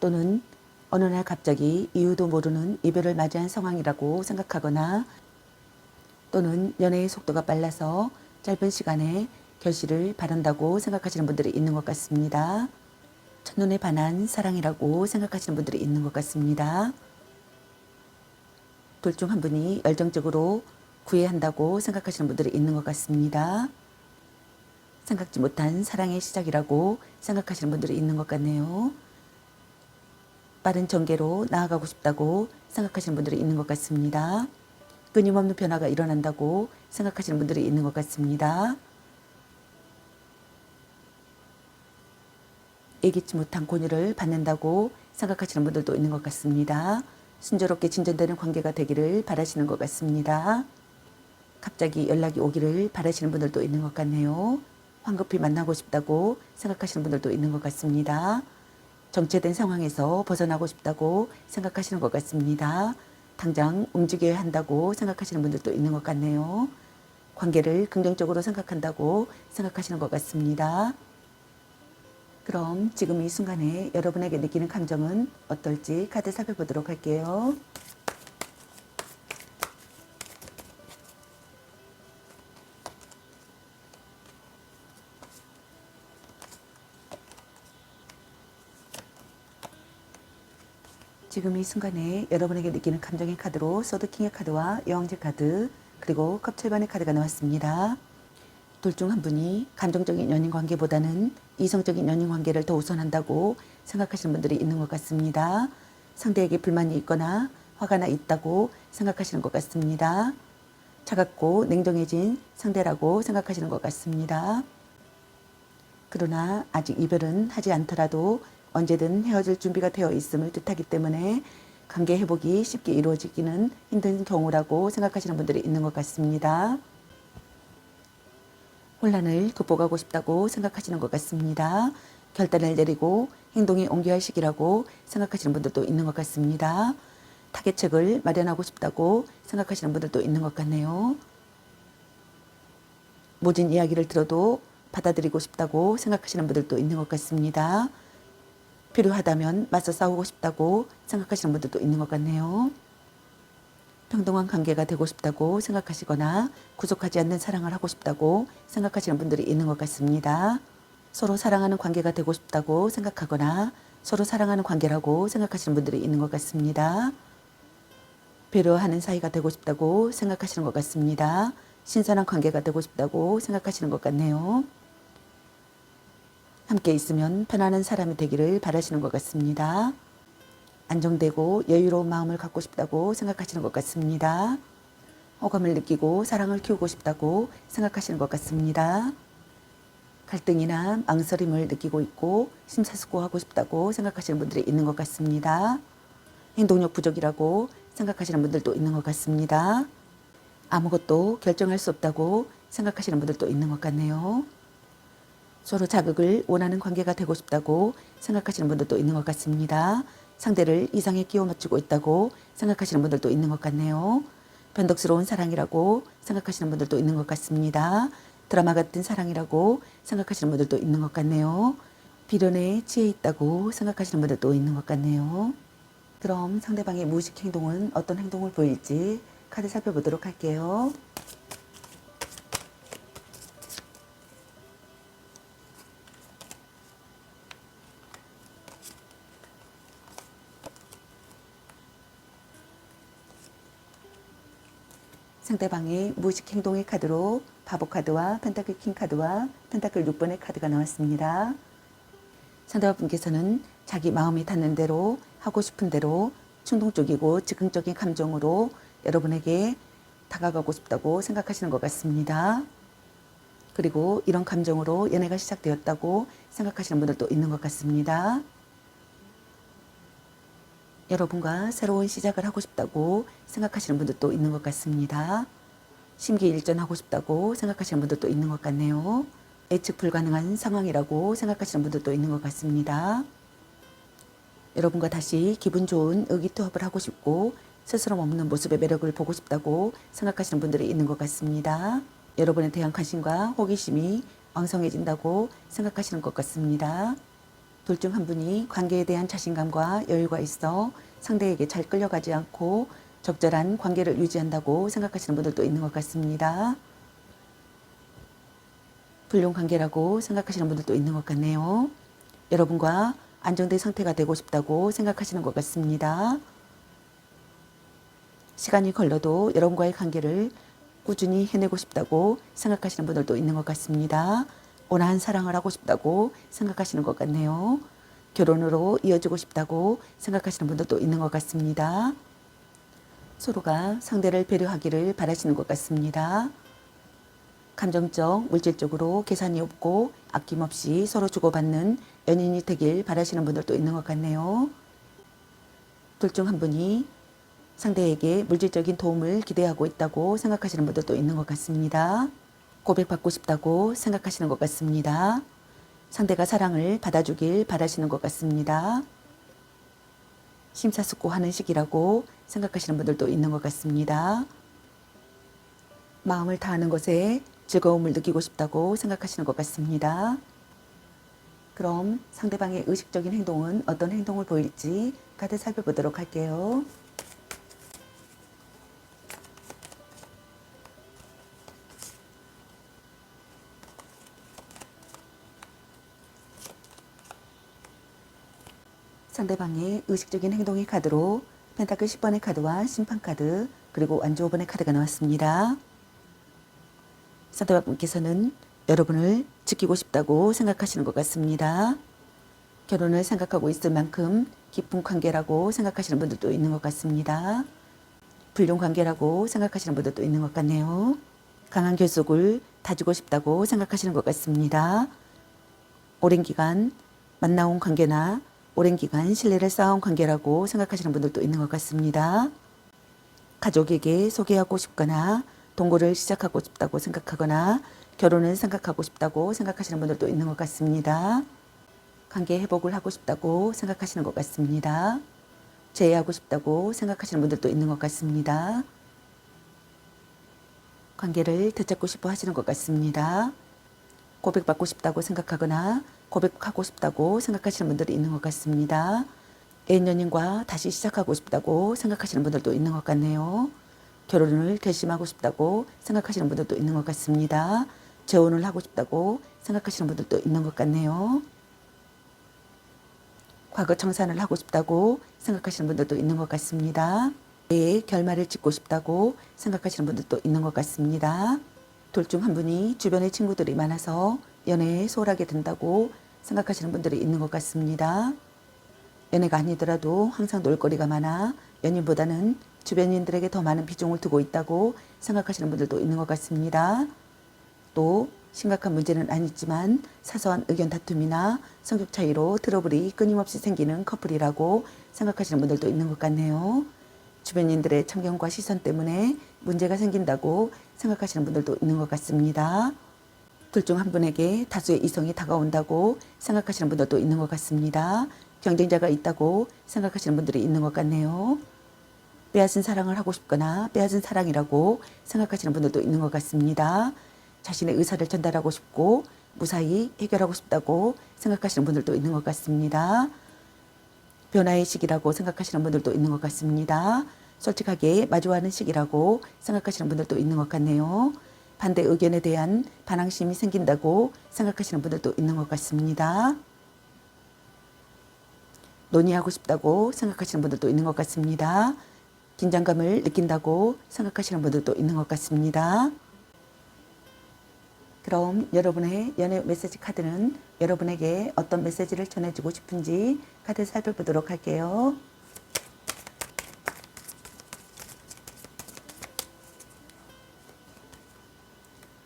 또는 어느 날 갑자기 이유도 모르는 이별을 맞이한 상황이라고 생각하거나, 또는 연애의 속도가 빨라서 짧은 시간에 결실을 바란다고 생각하시는 분들이 있는 것 같습니다. 첫눈에 반한 사랑이라고 생각하시는 분들이 있는 것 같습니다. 둘 중 한 분이 열정적으로 구애한다고 생각하시는 분들이 있는 것 같습니다. 생각지 못한 사랑의 시작이라고 생각하시는 분들이 있는 것 같네요. 빠른 전개로 나아가고 싶다고 생각하시는 분들이 있는 것 같습니다. 끊임없는 변화가 일어난다고 생각하시는 분들이 있는 것 같습니다. 예기치 못한 권유를 받는다고 생각하시는 분들도 있는 것 같습니다. 순조롭게 진전되는 관계가 되기를 바라시는 것 같습니다. 갑자기 연락이 오기를 바라시는 분들도 있는 것 같네요. 황급히 만나고 싶다고 생각하시는 분들도 있는 것 같습니다. 정체된 상황에서 벗어나고 싶다고 생각하시는 것 같습니다. 당장 움직여야 한다고 생각하시는 분들도 있는 것 같네요. 관계를 긍정적으로 생각한다고 생각하시는 것 같습니다. 그럼 지금 이 순간에 여러분에게 느끼는 감정은 어떨지 카드 살펴보도록 할게요. 지금 이 순간에 여러분에게 느끼는 감정의 카드로 소드킹의 카드와 여왕제 카드, 그리고 컵 7번의 카드가 나왔습니다. 둘 중 한 분이 감정적인 연인 관계보다는 이성적인 연인 관계를 더 우선한다고 생각하시는 분들이 있는 것 같습니다. 상대에게 불만이 있거나 화가 나 있다고 생각하시는 것 같습니다. 차갑고 냉정해진 상대라고 생각하시는 것 같습니다. 그러나 아직 이별은 하지 않더라도 언제든 헤어질 준비가 되어 있음을 뜻하기 때문에 관계 회복이 쉽게 이루어지기는 힘든 경우라고 생각하시는 분들이 있는 것 같습니다. 혼란을 극복하고 싶다고 생각하시는 것 같습니다. 결단을 내리고 행동에 옮겨야 할 시기라고 생각하시는 분들도 있는 것 같습니다. 타개책을 마련하고 싶다고 생각하시는 분들도 있는 것 같네요. 모진 이야기를 들어도 받아들이고 싶다고 생각하시는 분들도 있는 것 같습니다. 필요하다면 맞서 싸우고 싶다고 생각하시는 분들도 있는 것 같네요. 평등한 관계가 되고 싶다고 생각하시거나 구속하지 않는 사랑을 하고 싶다고 생각하시는 분들이 있는 것 같습니다. 서로 사랑하는 관계가 되고 싶다고 생각하거나 서로 사랑하는 관계라고 생각하시는 분들이 있는 것 같습니다. 배려하는 사이가 되고 싶다고 생각하시는 것 같습니다. 신선한 관계가 되고 싶다고 생각하시는 것 같네요. 함께 있으면 편안한 사람이 되기를 바라시는 것 같습니다. 안정되고 여유로운 마음을 갖고 싶다고 생각하시는 것 같습니다. 호감을 느끼고 사랑을 키우고 싶다고 생각하시는 것 같습니다. 갈등이나 망설임을 느끼고 있고 심사숙고하고 싶다고 생각하시는 분들이 있는 것 같습니다. 행동력 부족이라고 생각하시는 분들도 있는 것 같습니다. 아무것도 결정할 수 없다고 생각하시는 분들도 있는 것 같네요. 서로 자극을 원하는 관계가 되고 싶다고 생각하시는 분들도 있는 것 같습니다. 상대를 이상에 끼워 맞추고 있다고 생각하시는 분들도 있는 것 같네요. 변덕스러운 사랑이라고 생각하시는 분들도 있는 것 같습니다. 드라마 같은 사랑이라고 생각하시는 분들도 있는 것 같네요. 비련에 취해 있다고 생각하시는 분들도 있는 것 같네요. 그럼 상대방의 무의식 행동은 어떤 행동을 보일지 카드 살펴보도록 할게요. 상대방의 무의식 행동의 카드로 바보 카드와 펜타클 킹 카드와 펜타클 6번의 카드가 나왔습니다. 상대방분께서는 자기 마음이 닿는 대로 하고 싶은 대로 충동적이고 즉흥적인 감정으로 여러분에게 다가가고 싶다고 생각하시는 것 같습니다. 그리고 이런 감정으로 연애가 시작되었다고 생각하시는 분들도 있는 것 같습니다. 여러분과 새로운 시작을 하고 싶다고 생각하시는 분들도 있는 것 같습니다. 심기일전하고 싶다고 생각하시는 분들도 있는 것 같네요. 예측 불가능한 상황이라고 생각하시는 분들도 있는 것 같습니다. 여러분과 다시 기분 좋은 의기투합을 하고 싶고 스스럼 없는 모습의 매력을 보고 싶다고 생각하시는 분들이 있는 것 같습니다. 여러분에 대한 관심과 호기심이 왕성해진다고 생각하시는 것 같습니다. 둘 중 한 분이 관계에 대한 자신감과 여유가 있어 상대에게 잘 끌려가지 않고 적절한 관계를 유지한다고 생각하시는 분들도 있는 것 같습니다. 불륜 관계라고 생각하시는 분들도 있는 것 같네요. 여러분과 안정된 상태가 되고 싶다고 생각하시는 것 같습니다. 시간이 걸려도 여러분과의 관계를 꾸준히 해내고 싶다고 생각하시는 분들도 있는 것 같습니다. 온화한 사랑을 하고 싶다고 생각하시는 것 같네요. 결혼으로 이어지고 싶다고 생각하시는 분들도 있는 것 같습니다. 서로가 상대를 배려하기를 바라시는 것 같습니다. 감정적, 물질적으로 계산이 없고 아낌없이 서로 주고받는 연인이 되길 바라시는 분들도 있는 것 같네요. 둘 중 한 분이 상대에게 물질적인 도움을 기대하고 있다고 생각하시는 분들도 있는 것 같습니다. 고백받고 싶다고 생각하시는 것 같습니다. 상대가 사랑을 받아주길 바라시는 것 같습니다. 심사숙고하는 시기라고 생각하시는 분들도 있는 것 같습니다. 마음을 다하는 것에 즐거움을 느끼고 싶다고 생각하시는 것 같습니다. 그럼 상대방의 의식적인 행동은 어떤 행동을 보일지 카드 살펴보도록 할게요. 상대방의 의식적인 행동의 카드로 펜타클 10번의 카드와 심판 카드 그리고 완주 5번의 카드가 나왔습니다. 상대방분께서는 여러분을 지키고 싶다고 생각하시는 것 같습니다. 결혼을 생각하고 있을 만큼 깊은 관계라고 생각하시는 분들도 있는 것 같습니다. 불륜 관계라고 생각하시는 분들도 있는 것 같네요. 강한 결속을 다지고 싶다고 생각하시는 것 같습니다. 오랜 기간 만나온 관계나 오랜 기간 신뢰를 쌓아온 관계라고 생각하시는 분들도 있는 것 같습니다. 가족에게 소개하고 싶거나 동거를 시작하고 싶다고 생각하거나 결혼을 생각하고 싶다고 생각하시는 분들도 있는 것 같습니다. 관계 회복을 하고 싶다고 생각하시는 것 같습니다. 재회하고 싶다고 생각하시는 분들도 있는 것 같습니다. 관계를 되찾고 싶어 하시는 것 같습니다. 고백받고 싶다고 생각하거나 고백하고 싶다고 생각하시는 분들이 있는 것 같습니다. 애인 연인과 다시 시작하고 싶다고 생각하시는 분들도 있는 것 같네요. 결혼을 결심하고 싶다고 생각하시는 분들도 있는 것 같습니다. 재혼을 하고 싶다고 생각하시는 분들도 있는 것 같네요. 과거 청산을 하고 싶다고 생각하시는 분들도 있는 것 같습니다. 내 결말을 짓고 싶다고 생각하시는 분들도 있는 것 같습니다. 둘 중 한 분이 주변에 친구들이 많아서 연애에 소홀하게 된다고 생각하시는 분들이 있는 것 같습니다. 연애가 아니더라도 항상 놀거리가 많아 연인보다는 주변인들에게 더 많은 비중을 두고 있다고 생각하시는 분들도 있는 것 같습니다. 또 심각한 문제는 아니지만 사소한 의견 다툼이나 성격 차이로 트러블이 끊임없이 생기는 커플이라고 생각하시는 분들도 있는 것 같네요. 주변인들의 참견과 시선 때문에 문제가 생긴다고 생각하시는 분들도 있는 것 같습니다. 둘 중 한 분에게 다수의 이성이 다가온다고 생각하시는 분들도 있는 것 같습니다. 경쟁자가 있다고 생각하시는 분들이 있는 것 같네요. 빼앗은 사랑을 하고 싶거나 빼앗은 사랑이라고 생각하시는 분들도 있는 것 같습니다. 자신의 의사를 전달하고 싶고 무사히 해결하고 싶다고 생각하시는 분들도 있는 것 같습니다. 변화의 시기라고 생각하시는 분들도 있는 것 같습니다. 솔직하게 마주하는 시기라고 생각하시는 분들도 있는 것 같네요. 반대 의견에 대한 반항심이 생긴다고 생각하시는 분들도 있는 것 같습니다. 논의하고 싶다고 생각하시는 분들도 있는 것 같습니다. 긴장감을 느낀다고 생각하시는 분들도 있는 것 같습니다. 그럼 여러분의 연애 메시지 카드는 여러분에게 어떤 메시지를 전해주고 싶은지 카드 살펴보도록 할게요.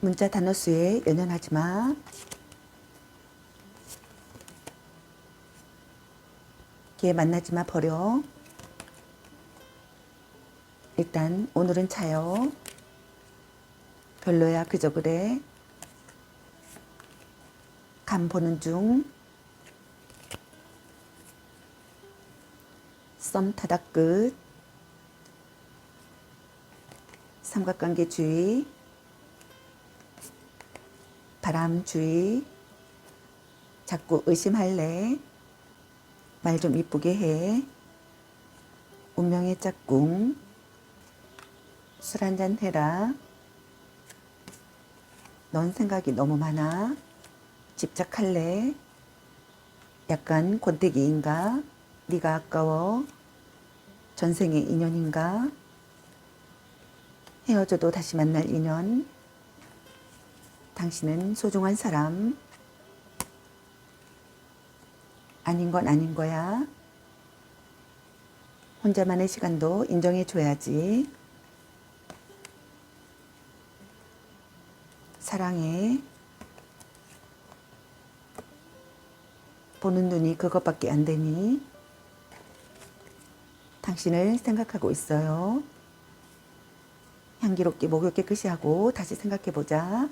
문자 단어 수에 연연하지 마. 걔 만나지 마 버려. 일단 오늘은 차요. 별로야 그저 그래. 간 보는 중. 썸 타다 끝. 삼각관계 주의. 바람 주의. 자꾸 의심할래. 말 좀 이쁘게 해. 운명의 짝꿍. 술 한잔 해라. 넌 생각이 너무 많아. 집착할래. 약간 권태기인가. 네가 아까워. 전생의 인연인가. 헤어져도 다시 만날 인연. 당신은 소중한 사람. 아닌 건 아닌 거야. 혼자만의 시간도 인정해 줘야지. 사랑해. 보는 눈이 그것밖에 안 되니. 당신을 생각하고 있어요. 향기롭게 목욕 깨끗이 하고 다시 생각해 보자.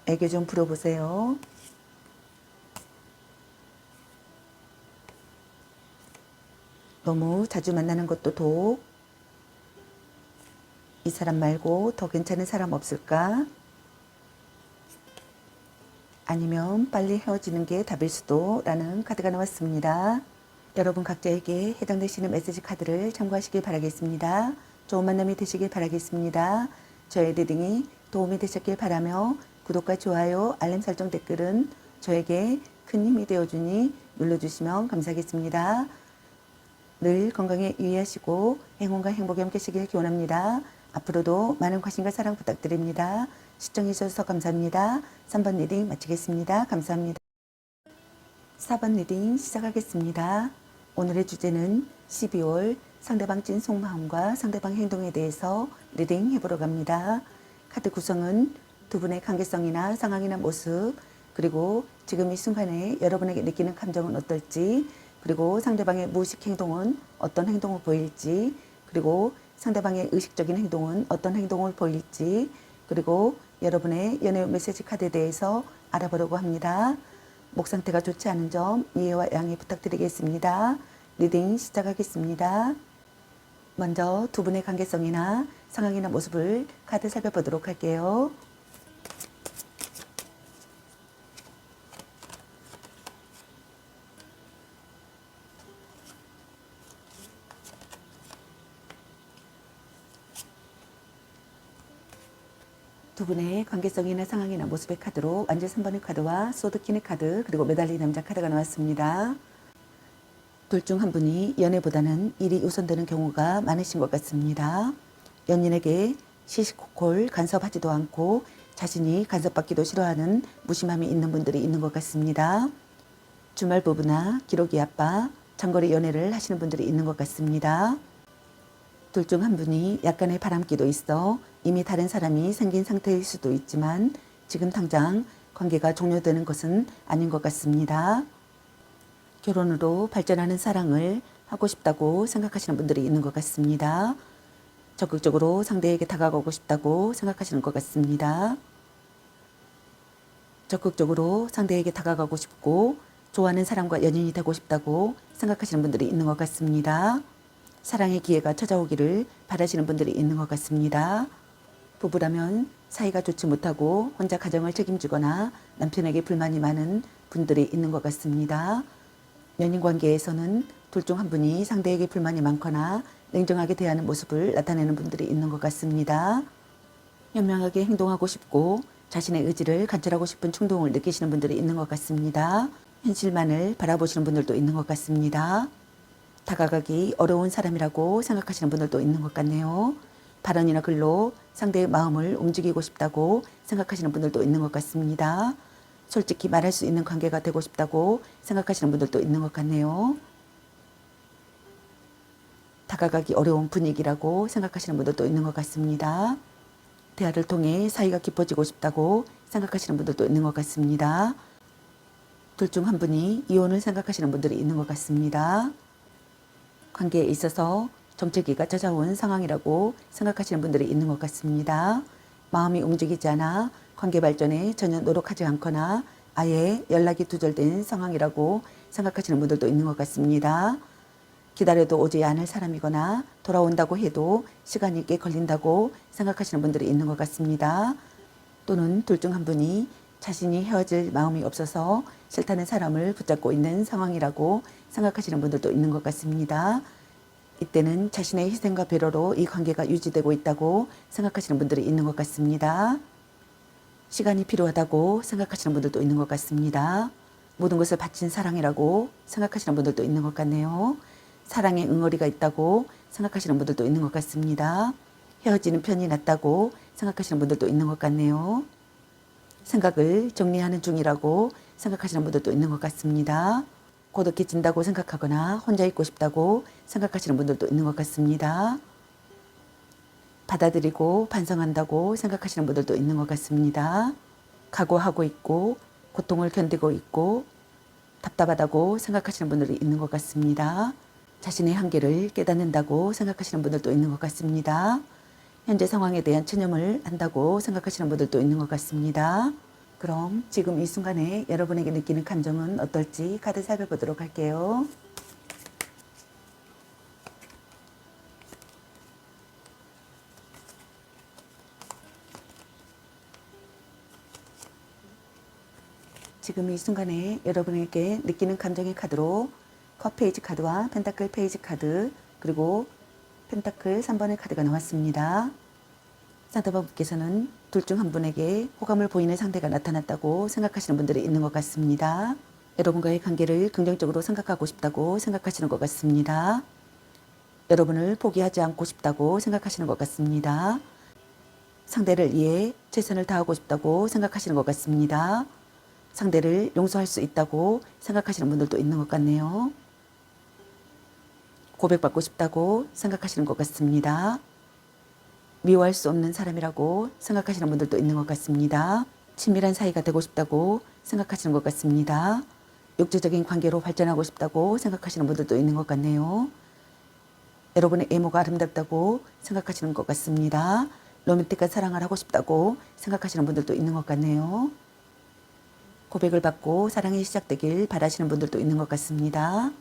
애교 좀 부려보세요. 너무 자주 만나는 것도 독. 이 사람 말고 더 괜찮은 사람 없을까? 아니면 빨리 헤어지는 게 답일 수도 라는 카드가 나왔습니다. 여러분 각자에게 해당되시는 메시지 카드를 참고하시길 바라겠습니다. 좋은 만남이 되시길 바라겠습니다. 저의 리딩이 도움이 되셨길 바라며 구독과 좋아요, 알림 설정 댓글은 저에게 큰 힘이 되어주니 눌러주시면 감사하겠습니다. 늘 건강에 유의하시고 행운과 행복에 함께 하시길 기원합니다. 앞으로도 많은 관심과 사랑 부탁드립니다. 시청해 주셔서 감사합니다. 3번 리딩 마치겠습니다. 감사합니다. 4번 리딩 시작하겠습니다. 오늘의 주제는 12월 상대방 찐 속마음과 상대방 행동에 대해서 리딩 해보러 갑니다. 카드 구성은 두 분의 관계성이나 상황이나 모습, 그리고 지금 이 순간에 여러분에게 느끼는 감정은 어떨지, 그리고 상대방의 무의식 행동은 어떤 행동을 보일지, 그리고 상대방의 의식적인 행동은 어떤 행동을 보일지, 그리고 여러분의 연애 메시지 카드에 대해서 알아보려고 합니다. 목 상태가 좋지 않은 점 이해와 양해 부탁드리겠습니다. 리딩 시작하겠습니다. 먼저 두 분의 관계성이나 상황이나 모습을 카드 살펴보도록 할게요. 두 분의 관계성이나 상황이나 모습의 카드로 완전 3번의 카드와 소드킨의 카드, 그리고 매달린 남자 카드가 나왔습니다. 둘 중 한 분이 연애보다는 일이 우선되는 경우가 많으신 것 같습니다. 연인에게 시시콜콜 간섭하지도 않고 자신이 간섭받기도 싫어하는 무심함이 있는 분들이 있는 것 같습니다. 주말 부부나 기러기 아빠, 장거리 연애를 하시는 분들이 있는 것 같습니다. 둘 중 한 분이 약간의 바람기도 있어 이미 다른 사람이 생긴 상태일 수도 있지만 지금 당장 관계가 종료되는 것은 아닌 것 같습니다. 결혼으로 발전하는 사랑을 하고 싶다고 생각하시는 분들이 있는 것 같습니다. 적극적으로 상대에게 다가가고 싶다고 생각하시는 것 같습니다. 적극적으로 상대에게 다가가고 싶고 좋아하는 사람과 연인이 되고 싶다고 생각하시는 분들이 있는 것 같습니다. 사랑의 기회가 찾아오기를 바라시는 분들이 있는 것 같습니다. 부부라면 사이가 좋지 못하고 혼자 가정을 책임지거나 남편에게 불만이 많은 분들이 있는 것 같습니다. 연인 관계에서는 둘 중 한 분이 상대에게 불만이 많거나 냉정하게 대하는 모습을 나타내는 분들이 있는 것 같습니다. 현명하게 행동하고 싶고 자신의 의지를 관철하고 싶은 충동을 느끼시는 분들이 있는 것 같습니다. 현실만을 바라보시는 분들도 있는 것 같습니다. 다가가기 어려운 사람이라고 생각하시는 분들도 있는 것 같네요. 발언이나 글로 상대의 마음을 움직이고 싶다고 생각하시는 분들도 있는 것 같습니다. 솔직히 말할 수 있는 관계가 되고 싶다고 생각하시는 분들도 있는 것 같네요. 다가가기 어려운 분위기라고 생각하시는 분들도 있는 것 같습니다. 대화를 통해 사이가 깊어지고 싶다고 생각하시는 분들도 있는 것 같습니다. 둘 중 한 분이 이혼을 생각하시는 분들이 있는 것 같습니다. 관계에 있어서 정체기가 찾아온 상황이라고 생각하시는 분들이 있는 것 같습니다. 마음이 움직이지 않아 관계 발전에 전혀 노력하지 않거나 아예 연락이 두절된 상황이라고 생각하시는 분들도 있는 것 같습니다. 기다려도 오지 않을 사람이거나 돌아온다고 해도 시간이 꽤 걸린다고 생각하시는 분들이 있는 것 같습니다. 또는 둘 중 한 분이 자신이 헤어질 마음이 없어서 싫다는 사람을 붙잡고 있는 상황이라고 생각하시는 분들도 있는 것 같습니다. 이때는 자신의 희생과 배려로 이 관계가 유지되고 있다고 생각하시는 분들이 있는 것 같습니다. 시간이 필요하다고 생각하시는 분들도 있는 것 같습니다. 모든 것을 바친 사랑이라고 생각하시는 분들도 있는 것 같네요. 사랑에 응어리가 있다고 생각하시는 분들도 있는 것 같습니다. 헤어지는 편이 낫다고 생각하시는 분들도 있는 것 같네요. 생각을 정리하는 중이라고 생각하시는 분들도 있는 것 같습니다. 고독해진다고 생각하거나 혼자 있고 싶다고 생각하시는 분들도 있는 것 같습니다. 받아들이고 반성한다고 생각하시는 분들도 있는 것 같습니다. 각오하고 있고 고통을 견디고 있고 답답하다고 생각하시는 분들이 있는 것 같습니다. 자신의 한계를 깨닫는다고 생각하시는 분들도 있는 것 같습니다. 현재 상황에 대한 체념을 한다고 생각하시는 분들도 있는 것 같습니다. 그럼 지금 이 순간에 여러분에게 느끼는 감정은 어떨지 카드 살펴보도록 할게요. 지금 이 순간에 여러분에게 느끼는 감정의 카드로 컵 페이지 카드와 펜타클 페이지 카드, 그리고 펜타클 3번의 카드가 나왔습니다. 상대방분께서는 둘 중 한 분에게 호감을 보이는 상대가 나타났다고 생각하시는 분들이 있는 것 같습니다. 여러분과의 관계를 긍정적으로 생각하고 싶다고 생각하시는 것 같습니다. 여러분을 포기하지 않고 싶다고 생각하시는 것 같습니다. 상대를 위해 최선을 다하고 싶다고 생각하시는 것 같습니다. 상대를 용서할 수 있다고 생각하시는 분들도 있는 것 같네요. 고백받고 싶다고 생각하시는 것 같습니다. 미워할 수 없는 사람이라고 생각하시는 분들도 있는 것 같습니다. 친밀한 사이가 되고 싶다고 생각하시는 것 같습니다. 육체적인 관계로 발전하고 싶다고 생각하시는 분들도 있는 것 같네요. 여러분의 외모가 아름답다고 생각하시는 것 같습니다. 로맨틱한 사랑을 하고 싶다고 생각하시는 분들도 있는 것 같네요. 고백을 받고 사랑이 시작되길 바라시는 분들도 있는 것 같습니다.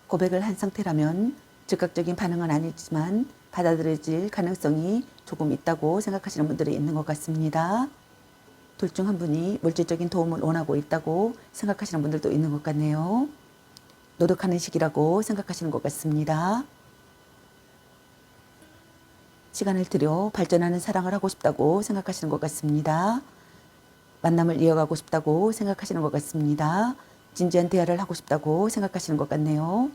고백을 한 상태라면 즉각적인 반응은 아니지만 받아들여질 가능성이 조금 있다고 생각하시는 분들이 있는 것 같습니다. 둘 중 한 분이 물질적인 도움을 원하고 있다고 생각하시는 분들도 있는 것 같네요. 노력하는 시기라고 생각하시는 것 같습니다. 시간을 들여 발전하는 사랑을 하고 싶다고 생각하시는 것 같습니다. 만남을 이어가고 싶다고 생각하시는 것 같습니다. 진지한 대화를 하고 싶다고 생각하시는 것 같네요.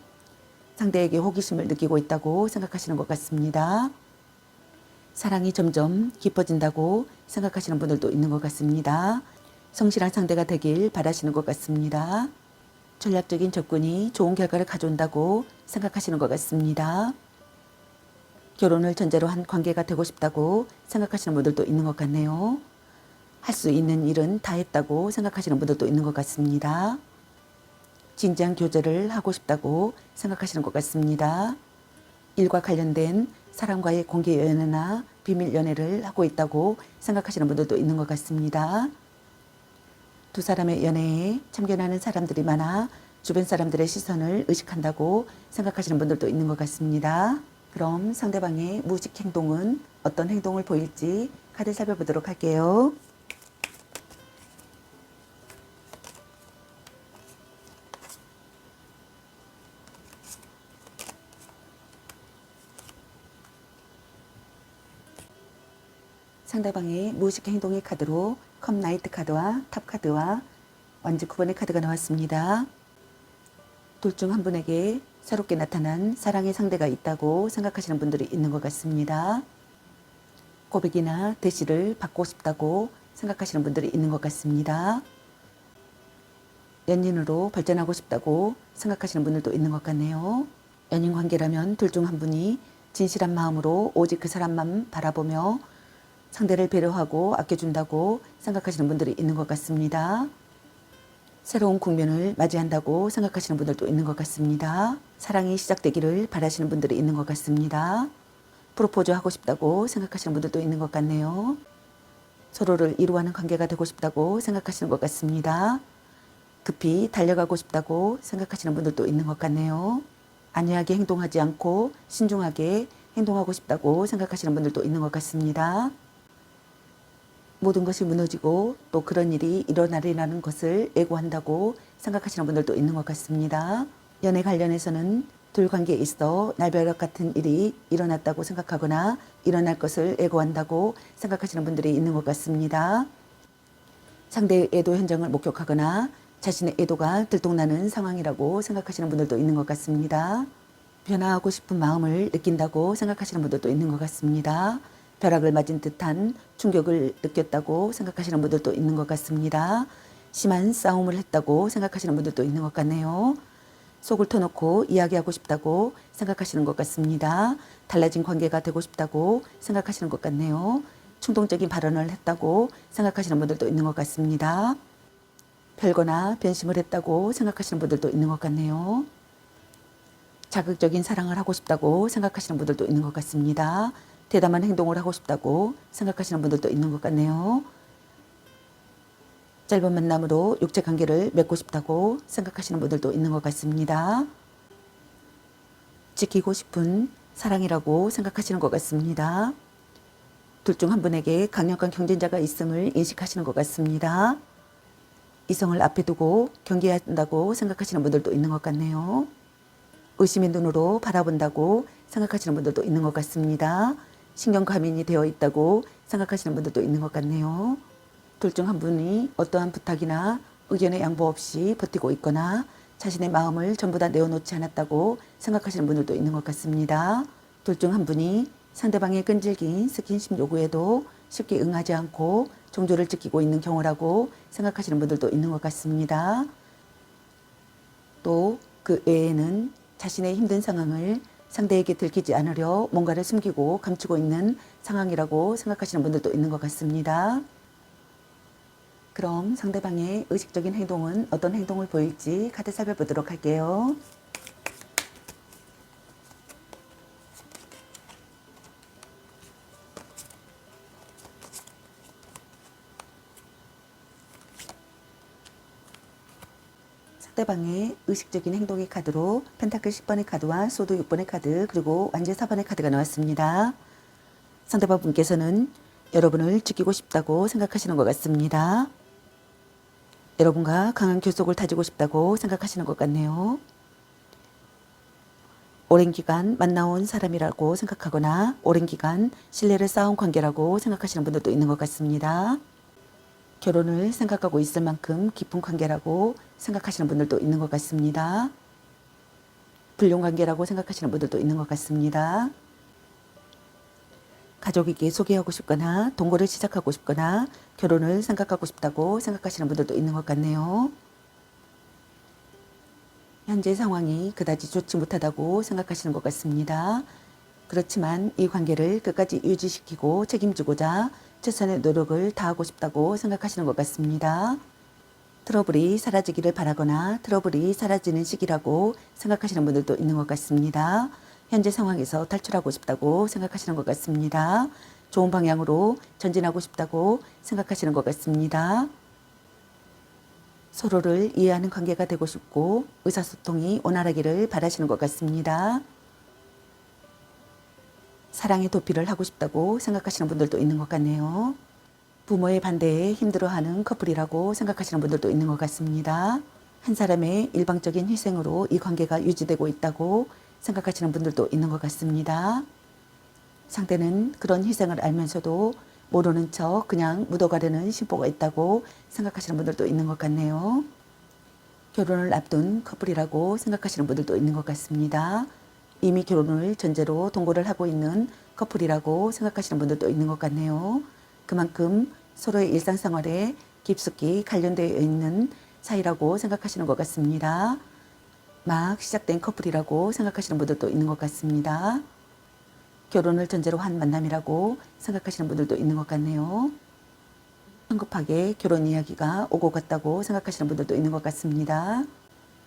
상대에게 호기심을 느끼고 있다고 생각하시는 것 같습니다. 사랑이 점점 깊어진다고 생각하시는 분들도 있는 것 같습니다. 성실한 상대가 되길 바라시는 것 같습니다. 전략적인 접근이 좋은 결과를 가져온다고 생각하시는 것 같습니다. 결혼을 전제로 한 관계가 되고 싶다고 생각하시는 분들도 있는 것 같네요. 할 수 있는 일은 다 했다고 생각하시는 분들도 있는 것 같습니다. 진지한 교제를 하고 싶다고 생각하시는 것 같습니다. 일과 관련된 사람과의 공개 연애나 비밀 연애를 하고 있다고 생각하시는 분들도 있는 것 같습니다. 두 사람의 연애에 참견하는 사람들이 많아 주변 사람들의 시선을 의식한다고 생각하시는 분들도 있는 것 같습니다. 그럼 상대방의 무의식 행동은 어떤 행동을 보일지 카드 살펴보도록 할게요. 상대방의 무의식 행동의 카드로 컵 나이트 카드와 탑 카드와 완지 9번의 카드가 나왔습니다. 둘 중 한 분에게 새롭게 나타난 사랑의 상대가 있다고 생각하시는 분들이 있는 것 같습니다. 고백이나 대시를 받고 싶다고 생각하시는 분들이 있는 것 같습니다. 연인으로 발전하고 싶다고 생각하시는 분들도 있는 것 같네요. 연인 관계라면 둘 중 한 분이 진실한 마음으로 오직 그 사람만 바라보며 상대를 배려하고 아껴준다고 생각하시는 분들이 있는 것 같습니다. 새로운 국면을 맞이한다고 생각하시는 분들도 있는 것 같습니다. 사랑이 시작되기를 바라시는 분들이 있는 것 같습니다. 프로포즈 하고 싶다고 생각하시는 분들도 있는 것 같네요. 서로를 이루어가는 관계가 되고 싶다고 생각하시는 것 같습니다. 급히 달려가고 싶다고 생각하시는 분들도 있는 것 같네요. 안이하게 행동하지 않고 신중하게 행동하고 싶다고 생각하시는 분들도 있는 것 같습니다. 모든 것이 무너지고 또 그런 일이 일어나리라는 것을 애고한다고 생각하시는 분들도 있는 것 같습니다. 연애 관련해서는 둘 관계에 있어 날벼락 같은 일이 일어났다고 생각하거나 일어날 것을 애고한다고 생각하시는 분들이 있는 것 같습니다. 상대의 애도 현장을 목격하거나 자신의 애도가 들통나는 상황이라고 생각하시는 분들도 있는 것 같습니다. 변화하고 싶은 마음을 느낀다고 생각하시는 분들도 있는 것 같습니다. 벼락을 맞은 듯한 충격을 느꼈다고 생각하시는 분들도 있는 것 같습니다. 심한 싸움을 했다고 생각하시는 분들도 있는 것 같네요. 속을 터놓고 이야기하고 싶다고 생각하시는 것 같습니다. 달라진 관계가 되고 싶다고 생각하시는 것 같네요. 충동적인 발언을 했다고 생각하시는 분들도 있는 것 같습니다. 별거나 변심을 했다고 생각하시는 분들도 있는 것 같네요. 자극적인 사랑을 하고 싶다고 생각하시는 분들도 있는 것 같습니다. 대담한 행동을 하고 싶다고 생각하시는 분들도 있는 것 같네요. 짧은 만남으로 육체 관계를 맺고 싶다고 생각하시는 분들도 있는 것 같습니다. 지키고 싶은 사랑이라고 생각하시는 것 같습니다. 둘 중 한 분에게 강력한 경쟁자가 있음을 인식하시는 것 같습니다. 이성을 앞에 두고 경계한다고 생각하시는 분들도 있는 것 같네요. 의심의 눈으로 바라본다고 생각하시는 분들도 있는 것 같습니다. 신경과민이 되어 있다고 생각하시는 분들도 있는 것 같네요. 둘 중 한 분이 어떠한 부탁이나 의견의 양보 없이 버티고 있거나 자신의 마음을 전부 다 내어놓지 않았다고 생각하시는 분들도 있는 것 같습니다. 둘 중 한 분이 상대방의 끈질긴 스킨십 요구에도 쉽게 응하지 않고 종조를 지키고 있는 경우라고 생각하시는 분들도 있는 것 같습니다. 또 그 외에는 자신의 힘든 상황을 상대에게 들키지 않으려 뭔가를 숨기고 감추고 있는 상황이라고 생각하시는 분들도 있는 것 같습니다. 그럼 상대방의 의식적인 행동은 어떤 행동을 보일지 카드 살펴보도록 할게요. 상대방의 의식적인 행동의 카드로 펜타클 10번의 카드와 소드 6번의 카드 그리고 완제 4번의 카드가 나왔습니다. 상대방 분께서는 여러분을 지키고 싶다고 생각하시는 것 같습니다. 여러분과 강한 교속을 다지고 싶다고 생각하시는 것 같네요. 오랜 기간 만나온 사람이라고 생각하거나 오랜 기간 신뢰를 쌓은 관계라고 생각하시는 분들도 있는 것 같습니다. 결혼을 생각하고 있을 만큼 깊은 관계라고 생각하시는 분들도 있는 것 같습니다. 불륜관계라고 생각하시는 분들도 있는 것 같습니다. 가족에게 소개하고 싶거나 동거를 시작하고 싶거나 결혼을 생각하고 싶다고 생각하시는 분들도 있는 것 같네요. 현재 상황이 그다지 좋지 못하다고 생각하시는 것 같습니다. 그렇지만 이 관계를 끝까지 유지시키고 책임지고자 최선의 노력을 다하고 싶다고 생각하시는 것 같습니다. 트러블이 사라지기를 바라거나 트러블이 사라지는 시기라고 생각하시는 분들도 있는 것 같습니다. 현재 상황에서 탈출하고 싶다고 생각하시는 것 같습니다. 좋은 방향으로 전진하고 싶다고 생각하시는 것 같습니다. 서로를 이해하는 관계가 되고 싶고 의사소통이 원활하기를 바라시는 것 같습니다. 사랑의 도피를 하고 싶다고 생각하시는 분들도 있는 것 같네요. 부모의 반대에 힘들어하는 커플이라고 생각하시는 분들도 있는 것 같습니다. 한 사람의 일방적인 희생으로 이 관계가 유지되고 있다고 생각하시는 분들도 있는 것 같습니다. 상대는 그런 희생을 알면서도 모르는 척 그냥 묻어가려는 심보가 있다고 생각하시는 분들도 있는 것 같네요. 결혼을 앞둔 커플이라고 생각하시는 분들도 있는 것 같습니다. 이미 결혼을 전제로 동거를 하고 있는 커플이라고 생각하시는 분들도 있는 것 같네요. 그만큼 서로의 일상생활에 깊숙이 관련되어 있는 사이라고 생각하시는 것 같습니다. 막 시작된 커플이라고 생각하시는 분들도 있는 것 같습니다. 결혼을 전제로 한 만남이라고 생각하시는 분들도 있는 것 같네요. 성급하게 결혼 이야기가 오고 갔다고 생각하시는 분들도 있는 것 같습니다.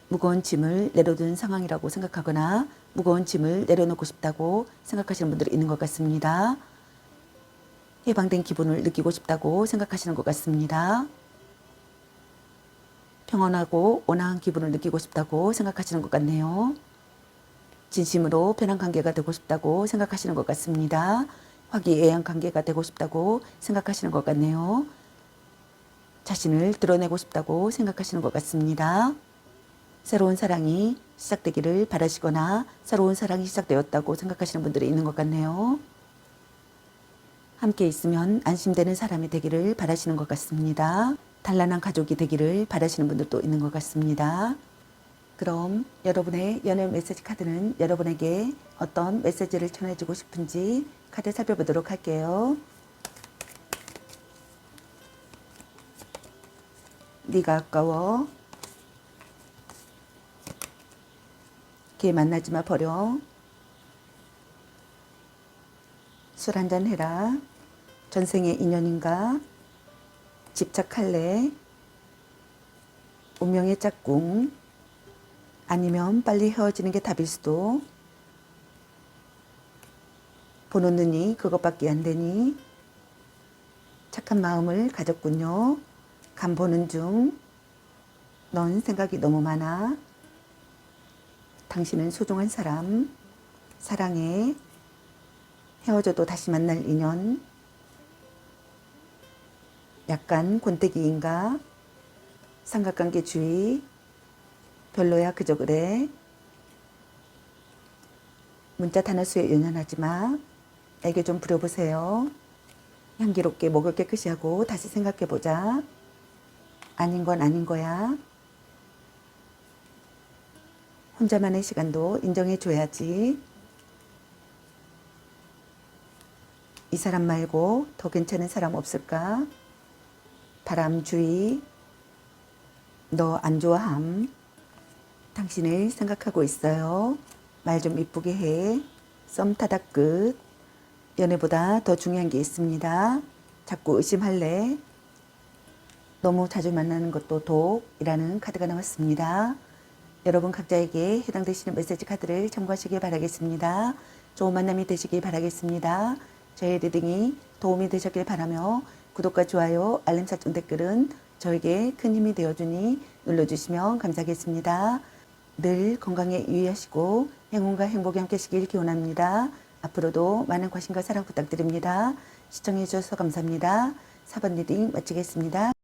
무거운 짐을 내려둔 상황이라고 생각하거나 무거운 짐을 내려놓고 싶다고 생각하시는 분들이 있는 것 같습니다. 해방된 기분을 느끼고 싶다고 생각하시는 것 같습니다. 평온하고 온화한 기분을 느끼고 싶다고 생각하시는 것 같네요. 진심으로 편한 관계가 되고 싶다고 생각하시는 것 같습니다. 화기애애한 관계가 되고 싶다고 생각하시는 것 같네요. 자신을 드러내고 싶다고 생각하시는 것 같습니다. 새로운 사랑이 시작되기를 바라시거나 새로운 사랑이 시작되었다고 생각하시는 분들이 있는 것 같네요. 함께 있으면 안심되는 사람이 되기를 바라시는 것 같습니다. 단란한 가족이 되기를 바라시는 분들도 있는 것 같습니다. 그럼 여러분의 연애 메시지 카드는 여러분에게 어떤 메시지를 전해주고 싶은지 카드 살펴보도록 할게요. 네가 아까워. 걔 만나지 마 버려. 술 한잔 해라. 전생의 인연인가? 집착할래? 운명의 짝꿍. 아니면 빨리 헤어지는 게 답일 수도. 보는 눈이 그것밖에 안 되니. 착한 마음을 가졌군요. 간 보는 중. 넌 생각이 너무 많아. 당신은 소중한 사람. 사랑해. 헤어져도 다시 만날 인연. 약간 권태기인가? 삼각관계 주의. 별로야 그저 그래. 문자 단어수에 연연하지 마. 애교 좀 부려보세요. 향기롭게 목을 깨끗이 하고 다시 생각해보자. 아닌 건 아닌 거야. 혼자만의 시간도 인정해줘야지. 이 사람 말고 더 괜찮은 사람 없을까? 바람 주의, 너 안 좋아함. 당신을 생각하고 있어요. 말 좀 이쁘게 해. 썸 타다 끝. 연애보다 더 중요한 게 있습니다. 자꾸 의심할래. 너무 자주 만나는 것도 독이라는 카드가 나왔습니다. 여러분 각자에게 해당되시는 메시지 카드를 참고하시길 바라겠습니다. 좋은 만남이 되시길 바라겠습니다. 저의 리딩이 도움이 되셨길 바라며 구독과 좋아요, 알림 설정 댓글은 저에게 큰 힘이 되어주니 눌러주시면 감사하겠습니다. 늘 건강에 유의하시고 행운과 행복이 함께 하시길 기원합니다. 앞으로도 많은 관심과 사랑 부탁드립니다. 시청해 주셔서 감사합니다. 4번 리딩 마치겠습니다.